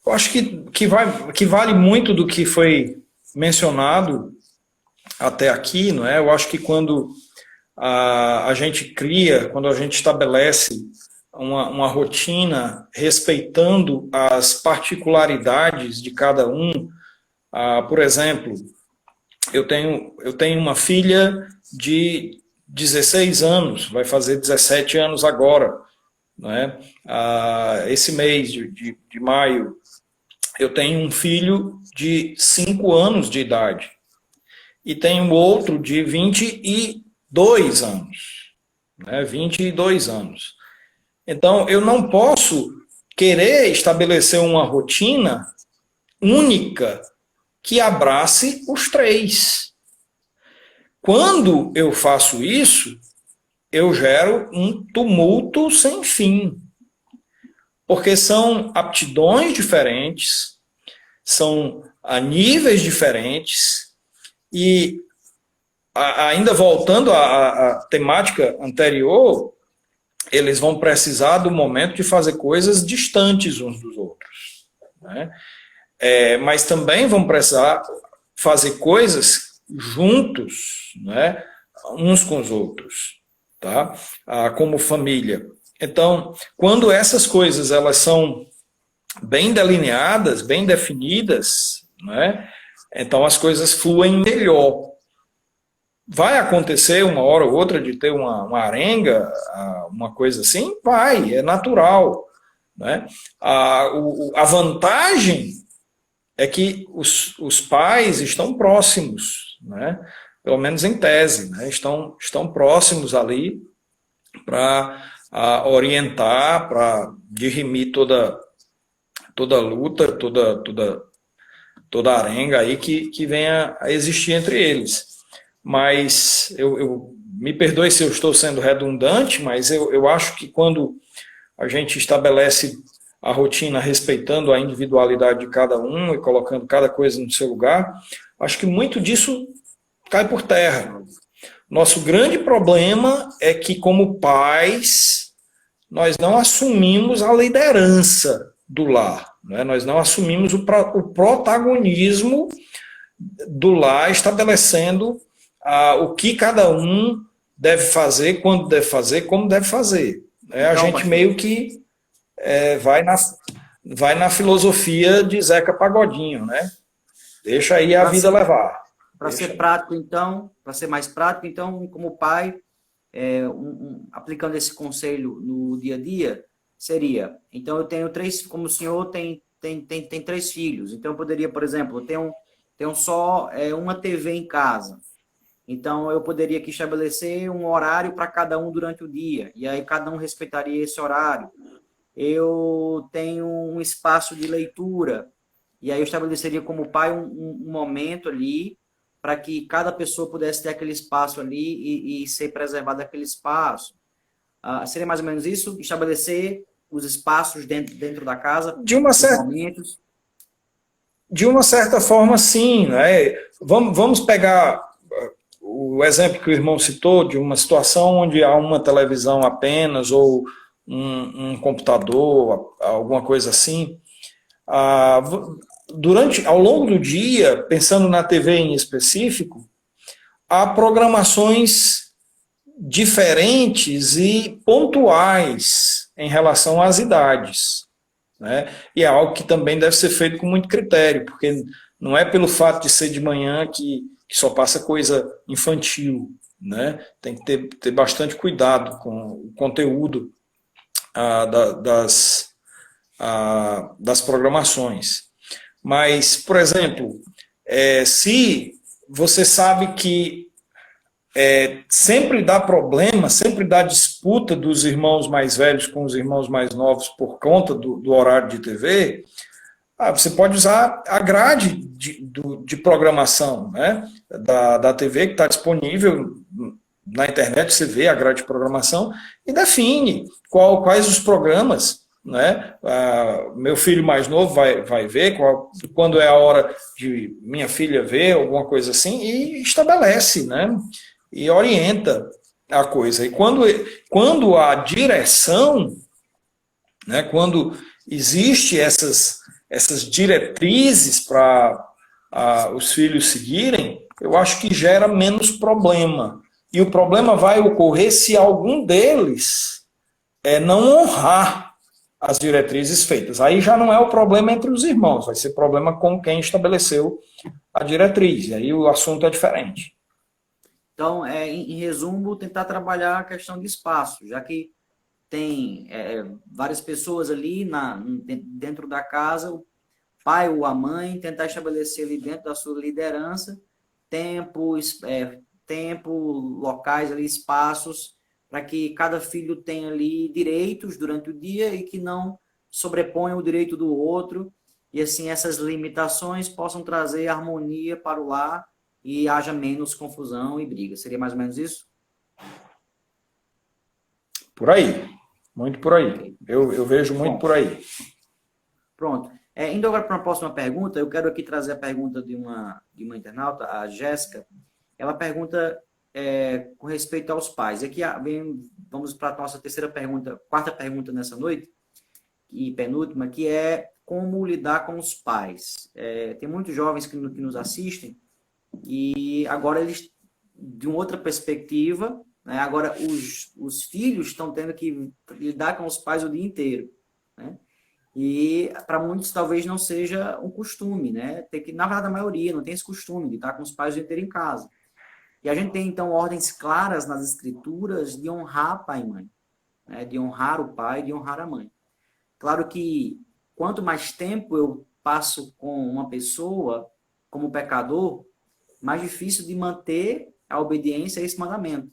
Eu acho que vale muito do que foi mencionado até aqui, não é? Eu acho que quando a gente cria, quando a gente estabelece uma rotina respeitando as particularidades de cada um, por exemplo, eu tenho uma filha de 16 anos, vai fazer 17 anos agora, né? Esse mês de maio. Eu tenho um filho de 5 anos de idade e tenho outro de 22 anos, né? 22 anos. Então, eu não posso querer estabelecer uma rotina única que abrace os três. Quando eu faço isso, eu gero um tumulto sem fim. Porque são aptidões diferentes, são a níveis diferentes, e ainda voltando à temática anterior, eles vão precisar do momento de fazer coisas distantes uns dos outros, né? Mas também vão precisar fazer coisas juntos, né? Uns com os outros, tá? Como família. Então, quando essas coisas elas são bem delineadas, bem definidas, né, então as coisas fluem melhor. Vai acontecer uma hora ou outra de ter uma arenga, uma coisa assim? Vai, é natural, né? A vantagem é que os pais estão próximos, né? Pelo menos em tese, né? Estão próximos ali para orientar, para dirimir toda luta, toda arenga aí que venha a existir entre eles. Mas eu me perdoe se eu estou sendo redundante, mas eu acho que quando a gente estabelece a rotina respeitando a individualidade de cada um e colocando cada coisa no seu lugar, acho que muito disso cai por terra. Nosso grande problema é que, como pais, nós não assumimos a liderança do lar, né? Nós não assumimos o protagonismo do lar, estabelecendo o que cada um deve fazer, quando deve fazer, como deve fazer. A gente meio que vai na filosofia de Zeca Pagodinho, né? Deixa aí a vida levar. Para ser prático, então, para ser mais prático, então, como pai, aplicando esse conselho no dia a dia, seria, então eu tenho 3, como o senhor tem 3 filhos, então eu poderia, por exemplo, eu tenho só uma TV em casa, então eu poderia aqui estabelecer um horário para cada um durante o dia, e aí cada um respeitaria esse horário. Eu tenho um espaço de leitura, e aí eu estabeleceria como pai um momento ali, para que cada pessoa pudesse ter aquele espaço ali e ser preservado aquele espaço. Seria mais ou menos isso? Estabelecer os espaços dentro da casa, momentos? De uma certa forma, sim, né? Vamos pegar o exemplo que o irmão citou de uma situação onde há uma televisão apenas ou um computador, alguma coisa assim. Ao longo do dia, pensando na TV em específico, há programações diferentes e pontuais em relação às idades, né? E é algo que também deve ser feito com muito critério, porque não é pelo fato de ser de manhã que só passa coisa infantil, né? Tem que ter bastante cuidado com o conteúdo das programações. Mas, por exemplo, se você sabe que sempre dá problema, sempre dá disputa dos irmãos mais velhos com os irmãos mais novos por conta do horário de TV, você pode usar a grade de programação, né, da TV que está disponível na internet, você vê a grade de programação e define quais os programas né? Meu filho mais novo vai ver quando é a hora de minha filha ver, alguma coisa assim, e estabelece, né? E orienta a coisa. E quando há direção, né? Quando existe essas diretrizes para os filhos seguirem, eu acho que gera menos problema. E o problema vai ocorrer se algum deles não honrar as diretrizes feitas. Aí já não é o problema entre os irmãos, vai ser problema com quem estabeleceu a diretriz. E aí o assunto é diferente. Então, em resumo, tentar trabalhar a questão de espaço, já que tem várias pessoas ali dentro da casa, o pai ou a mãe, tentar estabelecer ali dentro da sua liderança tempo, locais ali, espaços, para que cada filho tenha ali direitos durante o dia e que não sobreponha o direito do outro, e assim essas limitações possam trazer harmonia para o lar e haja menos confusão e briga. Seria mais ou menos isso? Por aí. Muito por aí. Eu vejo muito por aí. Pronto. Indo agora para uma próxima pergunta, eu quero aqui trazer a pergunta de uma internauta, a Jéssica. Ela pergunta com respeito aos pais. Aqui vamos para a nossa quarta pergunta nessa noite, e penúltima, que é como lidar com os pais. Tem muitos jovens que nos assistem, e agora eles, de uma outra perspectiva, né, agora os filhos estão tendo que lidar com os pais o dia inteiro, né? E para muitos talvez não seja um costume, né? Na verdade, a maioria não tem esse costume de estar com os pais o dia inteiro em casa. E a gente tem, então, ordens claras nas escrituras de honrar pai e mãe, né? De honrar o pai, de honrar a mãe. Claro que quanto mais tempo eu passo com uma pessoa como pecador, mais difícil de manter a obediência a esse mandamento.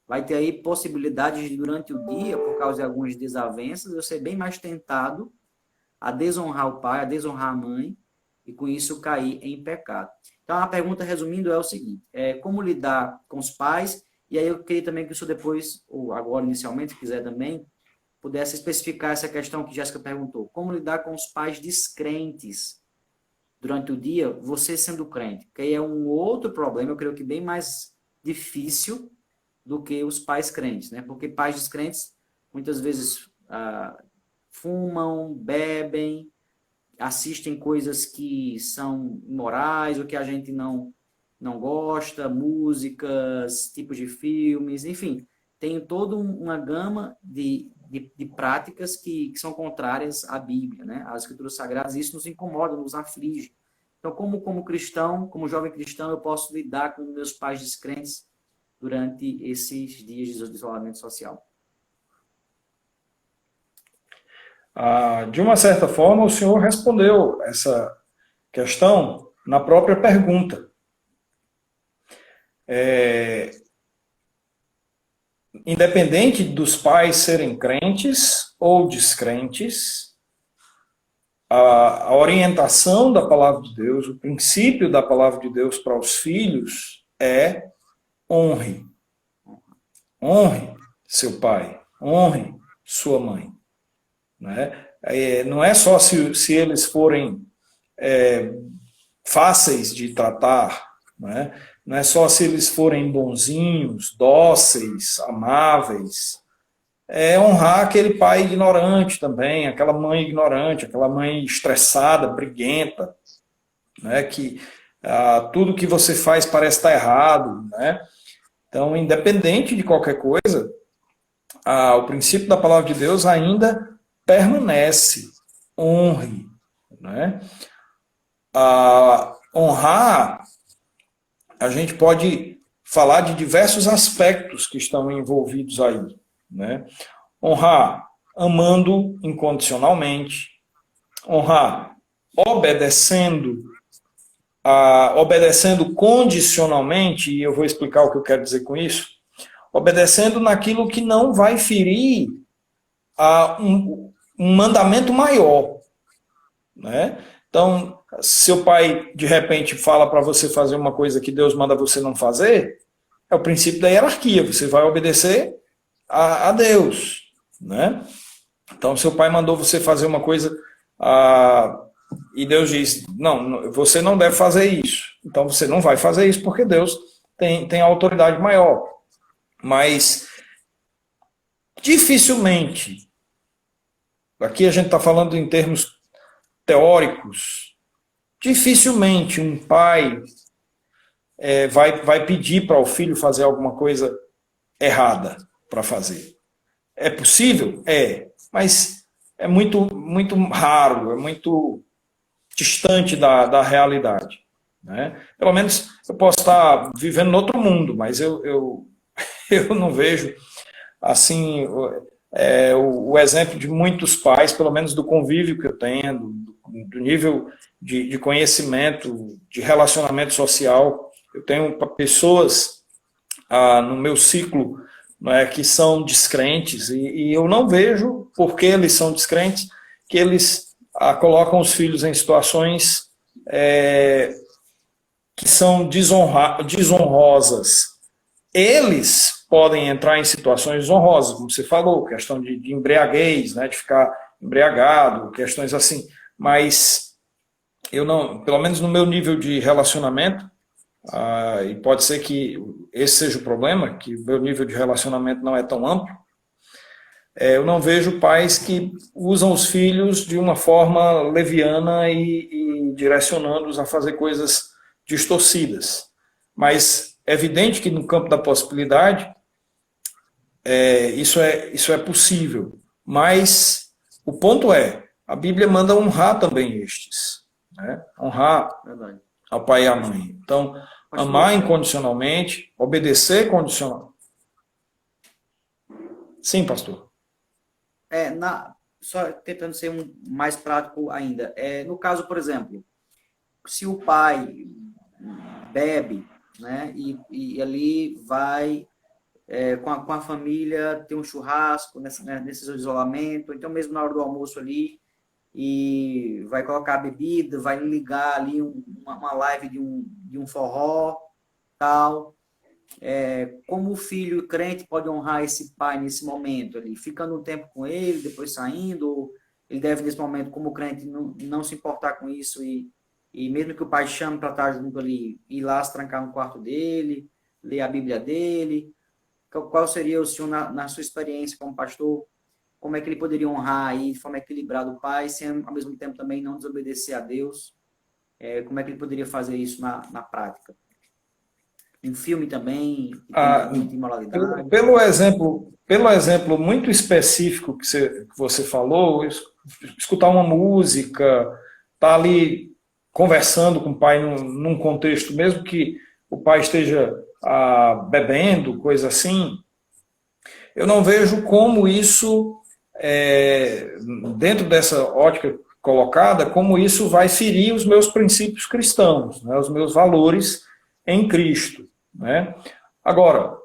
Vai ter aí possibilidades de, durante o dia, por causa de algumas desavenças, eu ser bem mais tentado a desonrar o pai, a desonrar a mãe, e com isso cair em pecado. Então, a pergunta, resumindo, é o seguinte: como lidar com os pais? E aí eu queria também que o senhor depois, ou agora inicialmente, se quiser também, pudesse especificar essa questão que Jéssica perguntou. Como lidar com os pais descrentes durante o dia, você sendo crente? Porque aí é um outro problema, eu creio que bem mais difícil do que os pais crentes, né? Porque pais descrentes, muitas vezes, fumam, bebem, assistem coisas que são imorais ou que a gente não gosta, músicas, tipos de filmes, enfim, tem toda uma gama de práticas que são contrárias à Bíblia, né? Às Escrituras Sagradas, e isso nos incomoda, nos aflige. Então, como cristão, como jovem cristão, eu posso lidar com meus pais descrentes durante esses dias de isolamento social? De uma certa forma, o senhor respondeu essa questão na própria pergunta. Independente dos pais serem crentes ou descrentes, a orientação da palavra de Deus, o princípio da palavra de Deus para os filhos é honre. Honre seu pai, honre sua mãe. Né? Não é só se eles forem fáceis de tratar, né? Não é só se eles forem bonzinhos, dóceis, amáveis. É honrar aquele pai ignorante também, aquela mãe ignorante, aquela mãe estressada, briguenta, né? Que tudo que você faz parece estar errado, né? Então, independente de qualquer coisa, o princípio da palavra de Deus ainda permanece. Honre. Né? Honrar, a gente pode falar de diversos aspectos que estão envolvidos aí. Né? Honrar amando incondicionalmente. Honrar obedecendo condicionalmente, e eu vou explicar o que eu quero dizer com isso, obedecendo naquilo que não vai ferir um mandamento maior. Né? Então, seu pai, de repente, fala para você fazer uma coisa que Deus manda você não fazer, é o princípio da hierarquia, você vai obedecer a Deus. Né? Então, seu pai mandou você fazer uma coisa e Deus diz, não, você não deve fazer isso. Então, você não vai fazer isso porque Deus tem autoridade maior. Mas, dificilmente, aqui a gente está falando em termos teóricos, dificilmente um pai vai pedir para o filho fazer alguma coisa errada para fazer. É possível? É, mas é muito, muito raro, é muito distante da realidade. Né? Pelo menos eu posso estar vivendo em outro mundo, mas eu não vejo assim o exemplo de muitos pais, pelo menos do convívio que eu tenho, do nível de conhecimento, de relacionamento social. Eu tenho pessoas no meu ciclo, né, que são descrentes, e eu não vejo, porque eles são descrentes, que eles colocam os filhos em situações que são desonrosas. Eles podem entrar em situações desonrosas, como você falou, questão de embriaguez, né, de ficar embriagado, questões assim, mas eu não, pelo menos no meu nível de relacionamento, e pode ser que esse seja o problema, que o meu nível de relacionamento não é tão amplo, eu não vejo pais que usam os filhos de uma forma leviana e direcionando-os a fazer coisas distorcidas. Mas é evidente que no campo da possibilidade, isso é possível. Mas o ponto a Bíblia manda honrar também estes. Né? Honrar ao pai e à mãe. Então, amar incondicionalmente, obedecer condicionalmente. Sim, pastor. Só tentando ser mais prático ainda. No caso, por exemplo, se o pai bebe, né, e ali vai com a família ter um churrasco nesse isolamento, então mesmo na hora do almoço ali, e vai colocar a bebida, vai ligar ali uma live de um forró, tal. Como o filho crente pode honrar esse pai nesse momento ali, ficando um tempo com ele, depois saindo, ou ele deve nesse momento, como crente, não se importar com isso e mesmo que o pai chame para estar junto ali, ir lá se trancar no quarto dele, ler a Bíblia dele. Qual seria o senhor, na sua experiência como pastor, como é que ele poderia honrar aí de forma equilibrada o pai, sem ao mesmo tempo também não desobedecer a Deus? Como é que ele poderia fazer isso na prática? Um filme também, que tem muita imoralidade. Pelo exemplo muito específico que você falou, escutar uma música, estar ali conversando com o pai num contexto, mesmo que o pai esteja bebendo, coisa assim, eu não vejo como isso, dentro dessa ótica colocada, como isso vai ferir os meus princípios cristãos, né, os meus valores em Cristo. Né? Agora,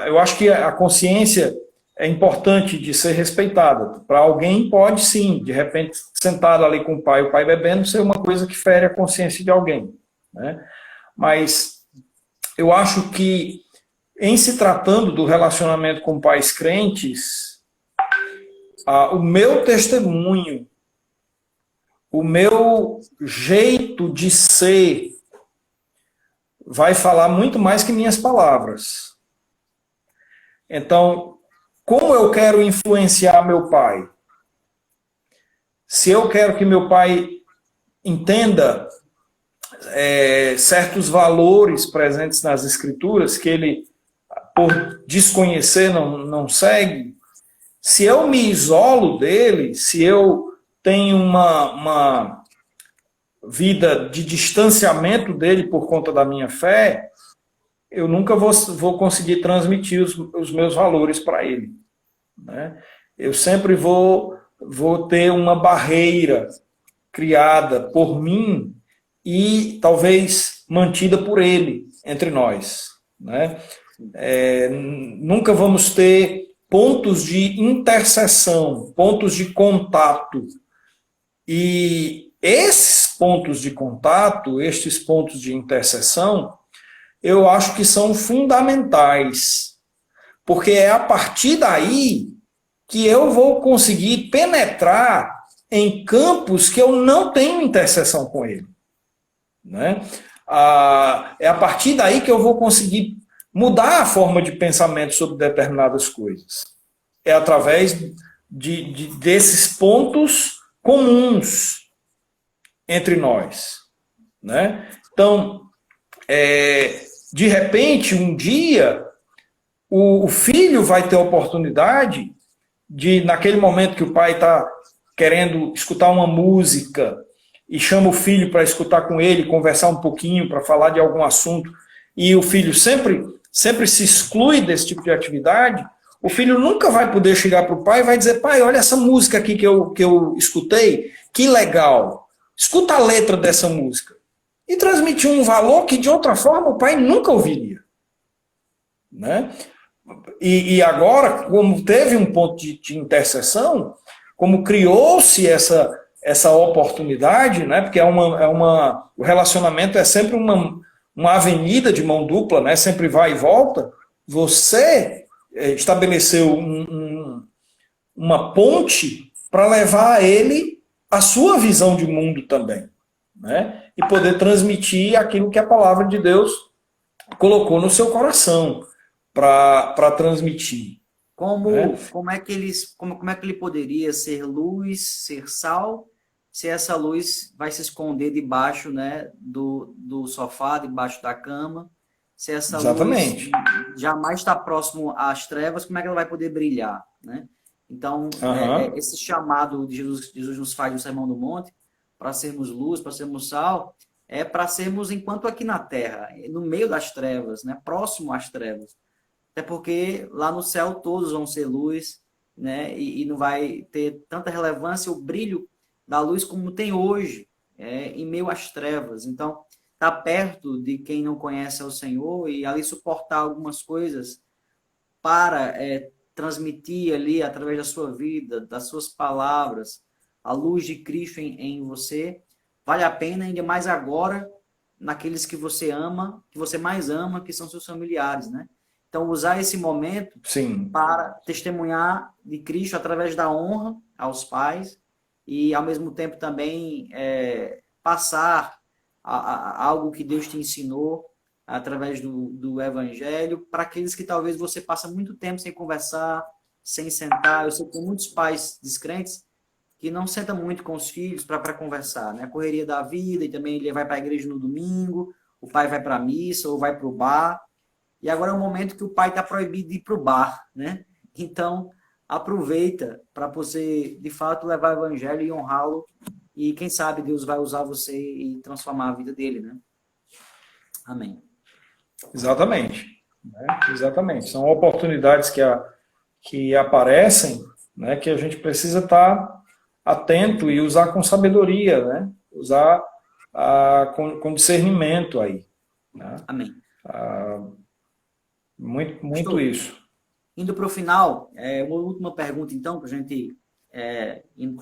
eu acho que a consciência é importante de ser respeitada. Para alguém pode sim, de repente, sentado ali com o pai bebendo, ser uma coisa que fere a consciência de alguém. Né? Mas eu acho que, em se tratando do relacionamento com pais crentes, o meu testemunho, o meu jeito de ser, vai falar muito mais que minhas palavras. Então, como eu quero influenciar meu pai? Se eu quero que meu pai entenda certos valores presentes nas Escrituras, que ele, por desconhecer, não segue, se eu me isolo dele, se eu tenho uma vida de distanciamento dele por conta da minha fé, eu nunca vou conseguir transmitir os meus valores para ele. Né? Eu sempre vou ter uma barreira criada por mim e talvez mantida por ele entre nós. Né? Nunca vamos ter pontos de interseção, pontos de contato. E esses pontos de contato, estes pontos de interseção, eu acho que são fundamentais, porque é a partir daí que eu vou conseguir penetrar em campos que eu não tenho interseção com ele. Né? É a partir daí que eu vou conseguir mudar a forma de pensamento sobre determinadas coisas. É através desses pontos comuns entre nós. Né? Então, de repente, um dia, o filho vai ter a oportunidade de, naquele momento que o pai está querendo escutar uma música e chama o filho para escutar com ele, conversar um pouquinho, para falar de algum assunto, e o filho sempre se exclui desse tipo de atividade, o filho nunca vai poder chegar para o pai e vai dizer: pai, olha essa música aqui que eu escutei, que legal, escuta a letra dessa música. E transmitir um valor que de outra forma o pai nunca ouviria. Né? E agora, como teve um ponto de interseção, como criou-se essa oportunidade, né? Porque o relacionamento é sempre uma avenida de mão dupla, né? Sempre vai e volta. Você estabeleceu uma ponte para levar a ele a sua visão de mundo também, né? E poder transmitir aquilo que a palavra de Deus colocou no seu coração para transmitir. Como é que ele poderia ser luz, ser sal, se essa luz vai se esconder debaixo, né, do sofá, debaixo da cama? Se essa Exatamente. luz jamais está próximo às trevas, como é que ela vai poder brilhar? Né? Então, esse chamado de Jesus nos faz no Sermão do Monte, para sermos luz, para sermos sal, é para sermos enquanto aqui na terra, no meio das trevas, né, próximo às trevas. Até porque lá no céu todos vão ser luz, né? E não vai ter tanta relevância o brilho da luz como tem hoje, em meio às trevas. Então, estar perto de quem não conhece ao Senhor e ali suportar algumas coisas para transmitir ali, através da sua vida, das suas palavras, a luz de Cristo em você, vale a pena, ainda mais agora, naqueles que você ama, que você mais ama, que são seus familiares, né? Então, usar esse momento para testemunhar de Cristo através da honra aos pais e, ao mesmo tempo, também passar algo que Deus te ensinou através do Evangelho para aqueles que talvez você passa muito tempo sem conversar, sem sentar. Eu sei que tem muitos pais descrentes que não sentam muito com os filhos para conversar, né? A correria da vida, e também ele vai para a igreja no domingo, o pai vai para a missa ou vai para o bar. E agora é o momento que o pai está proibido de ir para o bar, né? Então, aproveita para você, de fato, levar o evangelho e honrá-lo. E quem sabe Deus vai usar você e transformar a vida dele, né? Amém. Exatamente. Exatamente. São oportunidades que aparecem, né, que a gente precisa estar atento e usar com sabedoria, né? Usar com discernimento aí. Né? Amém. Muito isso. Indo para o final, uma última pergunta, então, para a gente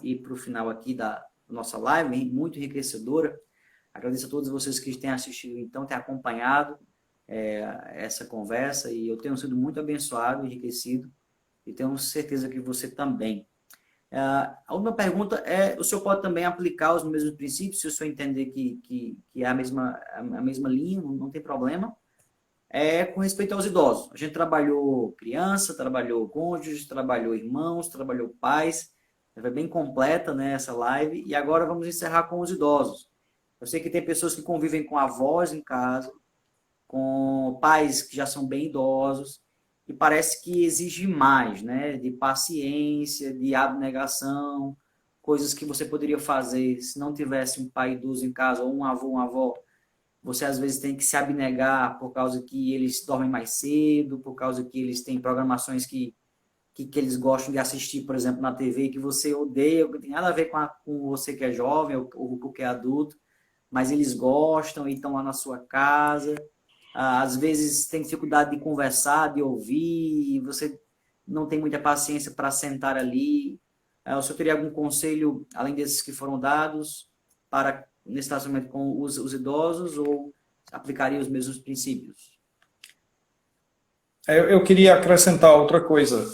ir para o final aqui da nossa live, muito enriquecedora. Agradeço a todos vocês que têm assistido, então, têm acompanhado essa conversa, e eu tenho sido muito abençoado, enriquecido, e tenho certeza que você também. A última pergunta o senhor pode também aplicar os mesmos princípios, se o senhor entender que é a mesma linha, não tem problema. Com respeito aos idosos. A gente trabalhou criança, trabalhou cônjuges, trabalhou irmãos, trabalhou pais. Foi bem completa, né, essa live. E agora vamos encerrar com os idosos. Eu sei que tem pessoas que convivem com avós em casa, com pais que já são bem idosos, e parece que exige mais, né, de paciência, de abnegação, coisas que você poderia fazer se não tivesse um pai idoso em casa, ou um avô, uma avó. Você, às vezes, tem que se abnegar por causa que eles dormem mais cedo, por causa que eles têm programações que eles gostam de assistir, por exemplo, na TV, que você odeia, que não tem nada a ver com você que é jovem ou que é adulto, mas eles gostam e estão lá na sua casa. Às vezes, tem dificuldade de conversar, de ouvir, e você não tem muita paciência para sentar ali. O senhor teria algum conselho, além desses que foram dados, para nesse relacionamento com os idosos, ou aplicaria os mesmos princípios? Eu queria acrescentar outra coisa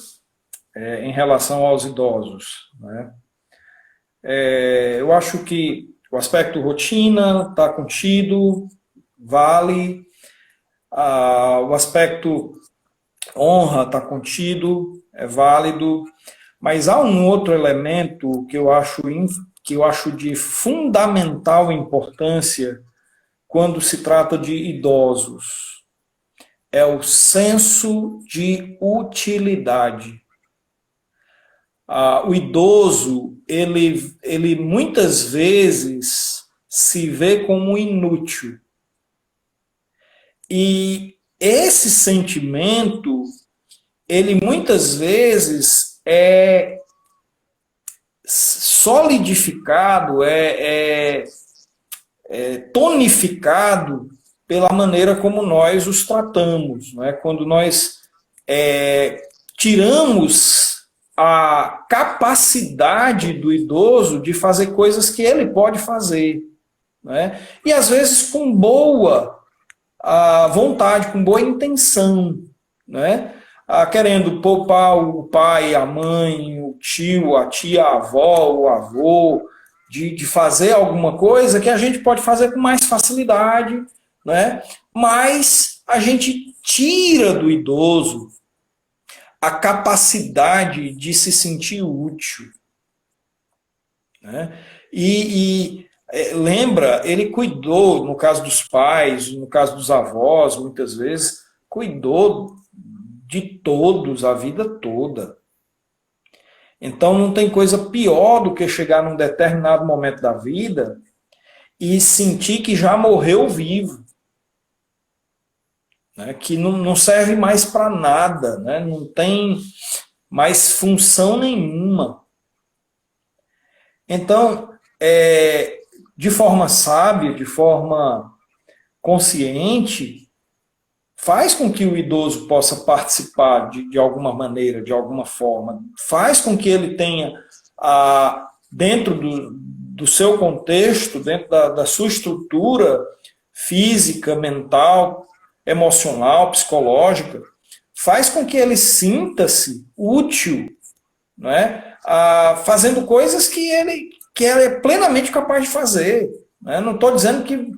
em relação aos idosos, né? Eu acho que o aspecto rotina está contido, vale. O aspecto honra está contido, é válido. Mas há um outro elemento que eu acho de fundamental importância quando se trata de idosos. É o senso de utilidade. O idoso, ele muitas vezes se vê como inútil. E esse sentimento, ele muitas vezes é solidificado, tonificado pela maneira como nós os tratamos, não é? Quando nós tiramos a capacidade do idoso de fazer coisas que ele pode fazer, não é? E às vezes com boa vontade, com boa intenção, né? Querendo poupar o pai, a mãe, o tio, a tia, a avó, o avô, de fazer alguma coisa que a gente pode fazer com mais facilidade, né? Mas a gente tira do idoso a capacidade de se sentir útil, né? Lembra, ele cuidou, no caso dos pais, no caso dos avós, muitas vezes, cuidou de todos a vida toda. Então não tem coisa pior do que chegar num determinado momento da vida e sentir que já morreu vivo, né? Que não serve mais para nada, né? Não tem mais função nenhuma. Então, de forma sábia, de forma consciente, faz com que o idoso possa participar de alguma maneira, de alguma forma, faz com que ele tenha, dentro do seu contexto, dentro da sua estrutura física, mental, emocional, psicológica, faz com que ele sinta-se útil, né? Fazendo coisas que ele é plenamente capaz de fazer, né? Não estou dizendo que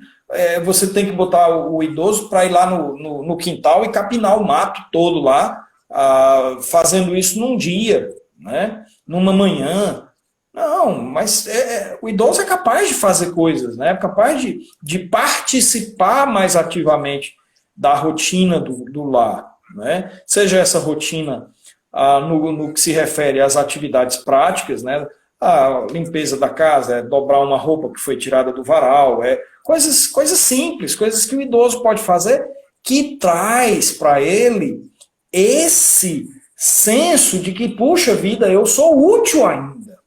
você tem que botar o idoso para ir lá no quintal e capinar o mato todo lá, fazendo isso num dia, né? Numa manhã. Não, mas o idoso é capaz de fazer coisas, né? É capaz de participar mais ativamente da rotina do lar, né? Seja essa rotina no que se refere às atividades práticas, né? A limpeza da casa, dobrar uma roupa que foi tirada do varal, coisas simples, coisas que o idoso pode fazer, que traz para ele esse senso de que, puxa vida, eu sou útil ainda,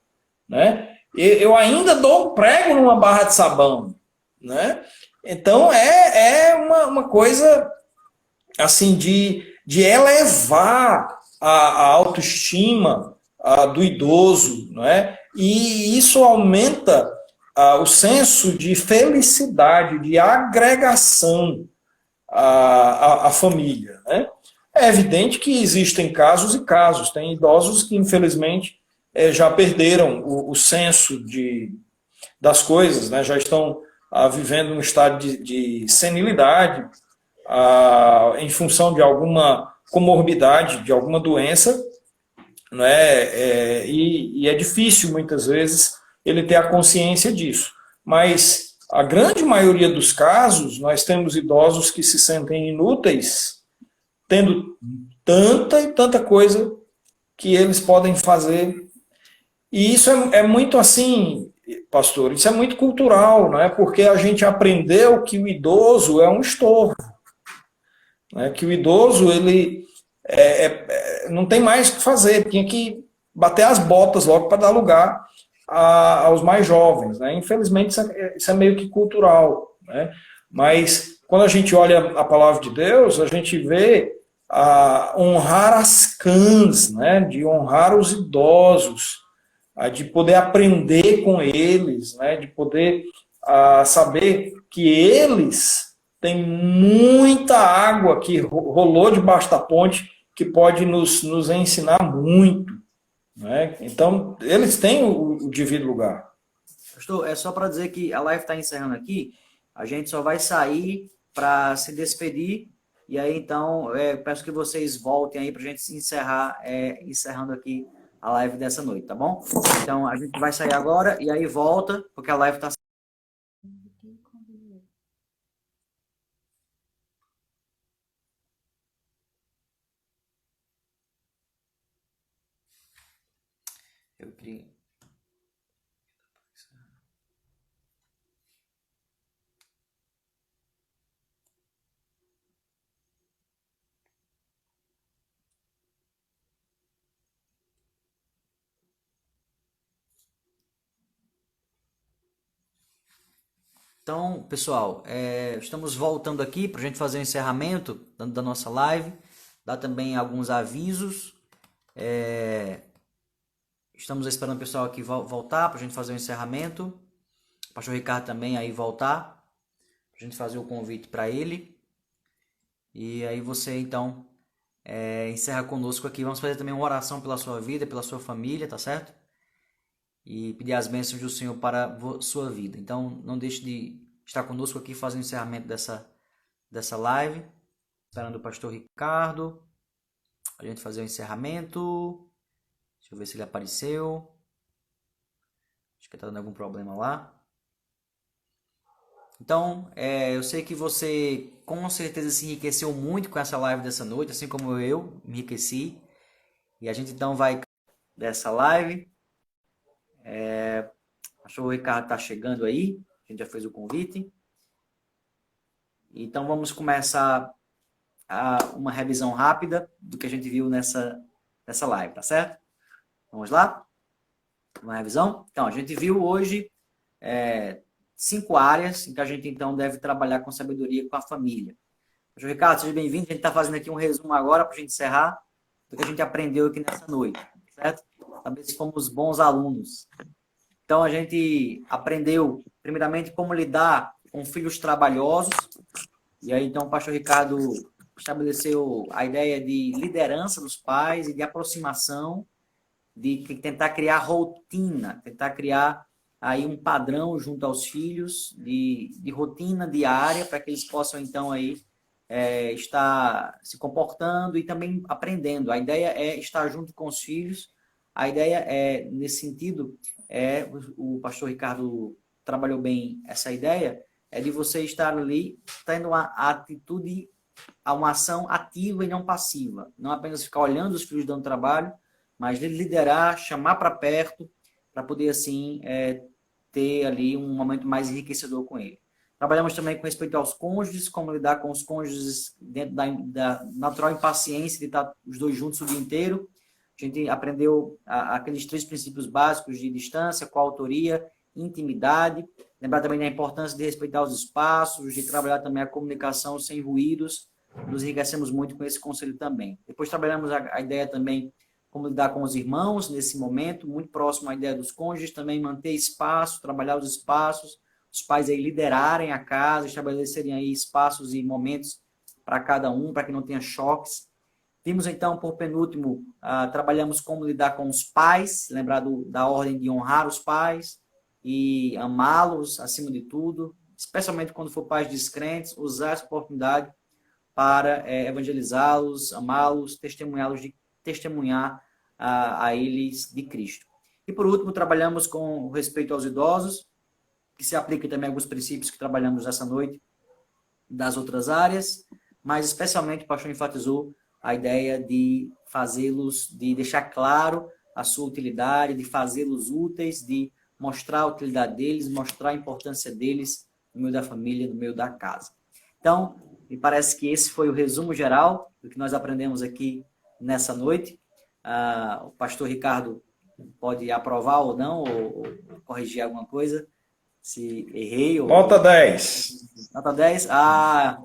né? Eu ainda dou um prego numa barra de sabão, né? Então uma coisa assim de elevar a autoestima do idoso, não é? E isso aumenta o senso de felicidade, de agregação à família, né? É evidente que existem casos e casos. Tem idosos que, infelizmente, já perderam o senso das coisas, né? Já estão vivendo um estado de senilidade em função de alguma comorbidade, de alguma doença, né? E é difícil, muitas vezes, ele ter a consciência disso. Mas a grande maioria dos casos, nós temos idosos que se sentem inúteis, tendo tanta e tanta coisa que eles podem fazer. E isso é muito assim, pastor, isso é muito cultural, não é? Porque a gente aprendeu que o idoso é um estorvo, né? Que o idoso, ele não tem mais o que fazer, tinha que bater as botas logo para dar lugar aos mais jovens, né? Infelizmente isso é meio que cultural, né? Mas quando a gente olha a palavra de Deus, a gente vê honrar as cãs, né? De honrar os idosos, de poder aprender com eles, né? De poder saber que eles têm muita água que rolou debaixo da ponte que pode nos ensinar muito. Né? Então, eles têm o devido lugar. Pastor, é só para dizer que a live está encerrando aqui. A gente só vai sair para se despedir. E aí, então, peço que vocês voltem aí para a gente se encerrar, encerrando aqui a live dessa noite, tá bom? Então, a gente vai sair agora e aí volta, porque a live está... Eu queria... Então, pessoal, estamos voltando aqui para a gente fazer o encerramento da nossa live, dar também alguns avisos. Estamos esperando o pessoal aqui voltar para a gente fazer o encerramento. O pastor Ricardo também aí voltar, para a gente fazer o convite para ele. E aí você, então, encerra conosco aqui. Vamos fazer também uma oração pela sua vida, pela sua família, tá certo? E pedir as bênçãos do Senhor para a sua vida. Então, não deixe de estar conosco aqui fazendo o encerramento dessa live. Esperando o pastor Ricardo. A gente fazer o encerramento. Deixa eu ver se ele apareceu. Acho que está dando algum problema lá. Então, eu sei que você com certeza se enriqueceu muito com essa live dessa noite, assim como eu me enriqueci. E a gente então vai dessa live. Acho que o Ricardo está chegando aí. A gente já fez o convite. Então vamos começar uma revisão rápida do que a gente viu nessa live, tá certo? Vamos lá? Uma revisão? Então, a gente viu hoje 5 áreas em que a gente então deve trabalhar com sabedoria com a família. Pastor Ricardo, seja bem-vindo. A gente está fazendo aqui um resumo agora para a gente encerrar do que a gente aprendeu aqui nessa noite, certo? Saber se fomos bons alunos. Então, a gente aprendeu, primeiramente, como lidar com filhos trabalhosos. E aí, então, o pastor Ricardo estabeleceu a ideia de liderança dos pais e de aproximação, de tentar criar rotina, tentar criar aí um padrão junto aos filhos, de rotina diária, para que eles possam, então, aí estar se comportando e também aprendendo. A ideia é estar junto com os filhos. A ideia nesse sentido, o pastor Ricardo trabalhou bem essa ideia, de você estar ali tendo uma atitude, uma ação ativa e não passiva. Não apenas ficar olhando os filhos dando trabalho, mas liderar, chamar para perto, para poder, assim, ter ali um momento mais enriquecedor com ele. Trabalhamos também com respeito aos cônjuges, como lidar com os cônjuges dentro da natural impaciência de estar os dois juntos o dia inteiro. A gente aprendeu aqueles 3 princípios básicos de distância, coautoria, intimidade. Lembrar também da importância de respeitar os espaços, de trabalhar também a comunicação sem ruídos. Nos enriquecemos muito com esse conselho também. Depois trabalhamos a ideia também como lidar com os irmãos nesse momento, muito próximo à ideia dos cônjuges, também manter espaço, trabalhar os espaços, os pais aí liderarem a casa, estabelecerem aí espaços e momentos para cada um, para que não tenha choques. Vimos então, por penúltimo, trabalhamos como lidar com os pais, lembrar da ordem de honrar os pais e amá-los acima de tudo, especialmente quando for pais descrentes, usar essa oportunidade para evangelizá-los, amá-los, testemunhar a eles de Cristo. E por último, trabalhamos com respeito aos idosos, que se aplica também a alguns princípios que trabalhamos essa noite das outras áreas, mas especialmente o pastor enfatizou a ideia de fazê-los, de deixar claro a sua utilidade, de fazê-los úteis, de mostrar a utilidade deles, mostrar a importância deles no meio da família, no meio da casa. Então, me parece que esse foi o resumo geral do que nós aprendemos aqui nessa noite. O pastor Ricardo pode aprovar ou não, ou corrigir alguma coisa, se errei. Nota 10. Nota 10?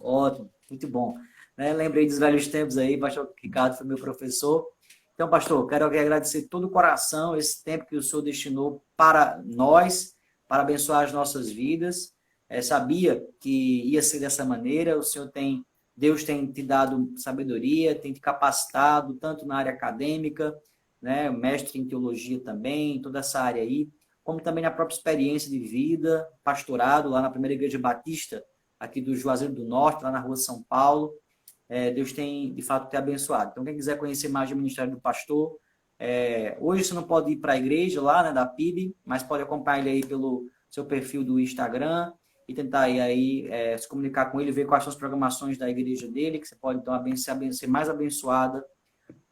Ótimo, muito bom. Lembrei dos velhos tempos aí, pastor Ricardo foi meu professor. Então, pastor, quero agradecer de todo o coração esse tempo que o senhor destinou para nós, para abençoar as nossas vidas. Sabia que ia ser dessa maneira, o senhor tem Deus tem te dado sabedoria, tem te capacitado, tanto na área acadêmica, né, mestre em teologia também, toda essa área aí, como também na própria experiência de vida, pastorado lá na Primeira Igreja Batista, aqui do Juazeiro do Norte, lá na rua São Paulo. Deus tem, de fato, te abençoado. Então, quem quiser conhecer mais do Ministério do Pastor, hoje você não pode ir para a igreja lá, né, da PIB, mas pode acompanhar ele aí pelo seu perfil do Instagram e tentar aí, se comunicar com ele, ver quais são as programações da igreja dele, que você pode, então, ser mais abençoada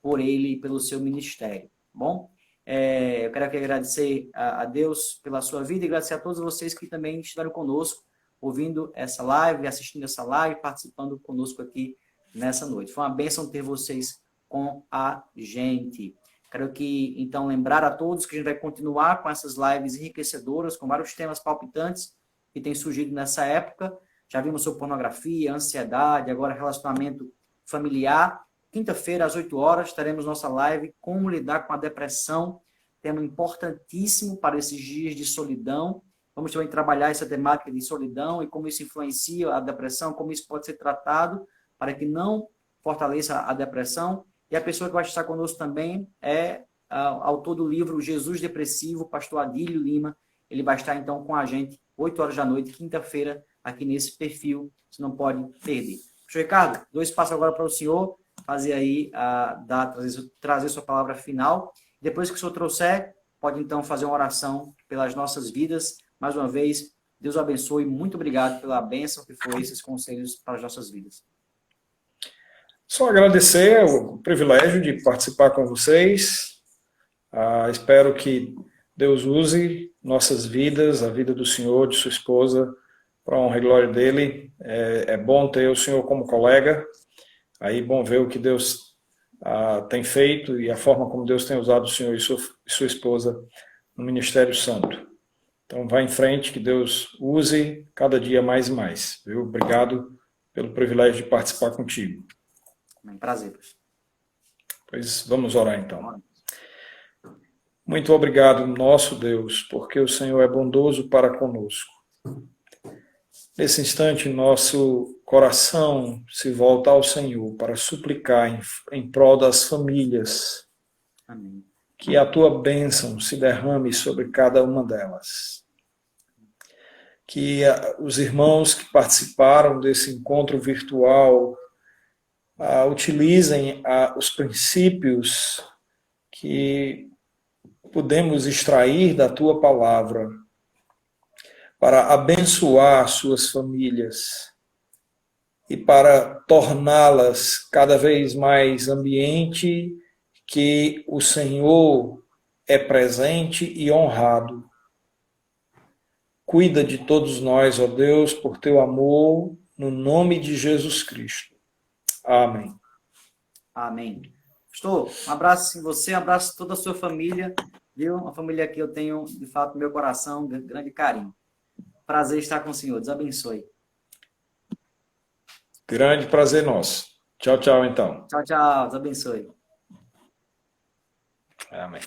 por ele e pelo seu ministério. Tá bom? Eu quero aqui agradecer a Deus pela sua vida e agradecer a todos vocês que também estiveram conosco, ouvindo essa live, assistindo essa live, participando conosco aqui nessa noite. Foi uma bênção ter vocês com a gente. Quero que, então, lembrar a todos que a gente vai continuar com essas lives enriquecedoras, com vários temas palpitantes que têm surgido nessa época. Já vimos sobre pornografia, ansiedade, agora relacionamento familiar. Quinta-feira, às 8 horas, teremos nossa live Como Lidar com a Depressão, tema importantíssimo para esses dias de solidão. Vamos também trabalhar essa temática de solidão e como isso influencia a depressão, como isso pode ser tratado para que não fortaleça a depressão. E a pessoa que vai estar conosco também é autor do livro Jesus Depressivo, pastor Adílio Lima. Ele vai estar, então, com a gente, 8 horas da noite, quinta-feira, aqui nesse perfil. Você não pode perder. Pastor Ricardo, 2 passos agora para o senhor fazer aí, trazer sua palavra final. Depois que o senhor trouxer, pode, então, fazer uma oração pelas nossas vidas. Mais uma vez, Deus o abençoe. Muito obrigado pela bênção que foi esses conselhos para as nossas vidas. Só agradecer o privilégio de participar com vocês. Espero que Deus use nossas vidas, a vida do senhor, de sua esposa, para a honra e glória dele. É bom ter o senhor como colega. Aí bom ver o que Deus tem feito e a forma como Deus tem usado o senhor e sua esposa no Ministério Santo. Então vá em frente, que Deus use cada dia mais e mais. Viu? Obrigado pelo privilégio de participar contigo. Prazer. Pois vamos orar então. Muito obrigado, nosso Deus, porque o Senhor é bondoso para conosco. Nesse instante, nosso coração se volta ao Senhor para suplicar em prol das famílias. Amém. Que a tua bênção se derrame sobre cada uma delas. Que os irmãos que participaram desse encontro virtual utilizem os princípios que podemos extrair da tua palavra para abençoar suas famílias e para torná-las cada vez mais ambiente que o Senhor é presente e honrado. Cuida de todos nós, ó Deus, por teu amor, no nome de Jesus Cristo. Amém. Amém. Pastor, um abraço em você, um abraço em toda a sua família, viu? Uma família que eu tenho, de fato, no meu coração, um grande carinho. Prazer estar com o senhor. Deus abençoe. Grande prazer nosso. Tchau, tchau, então. Tchau, tchau. Deus abençoe. Amém.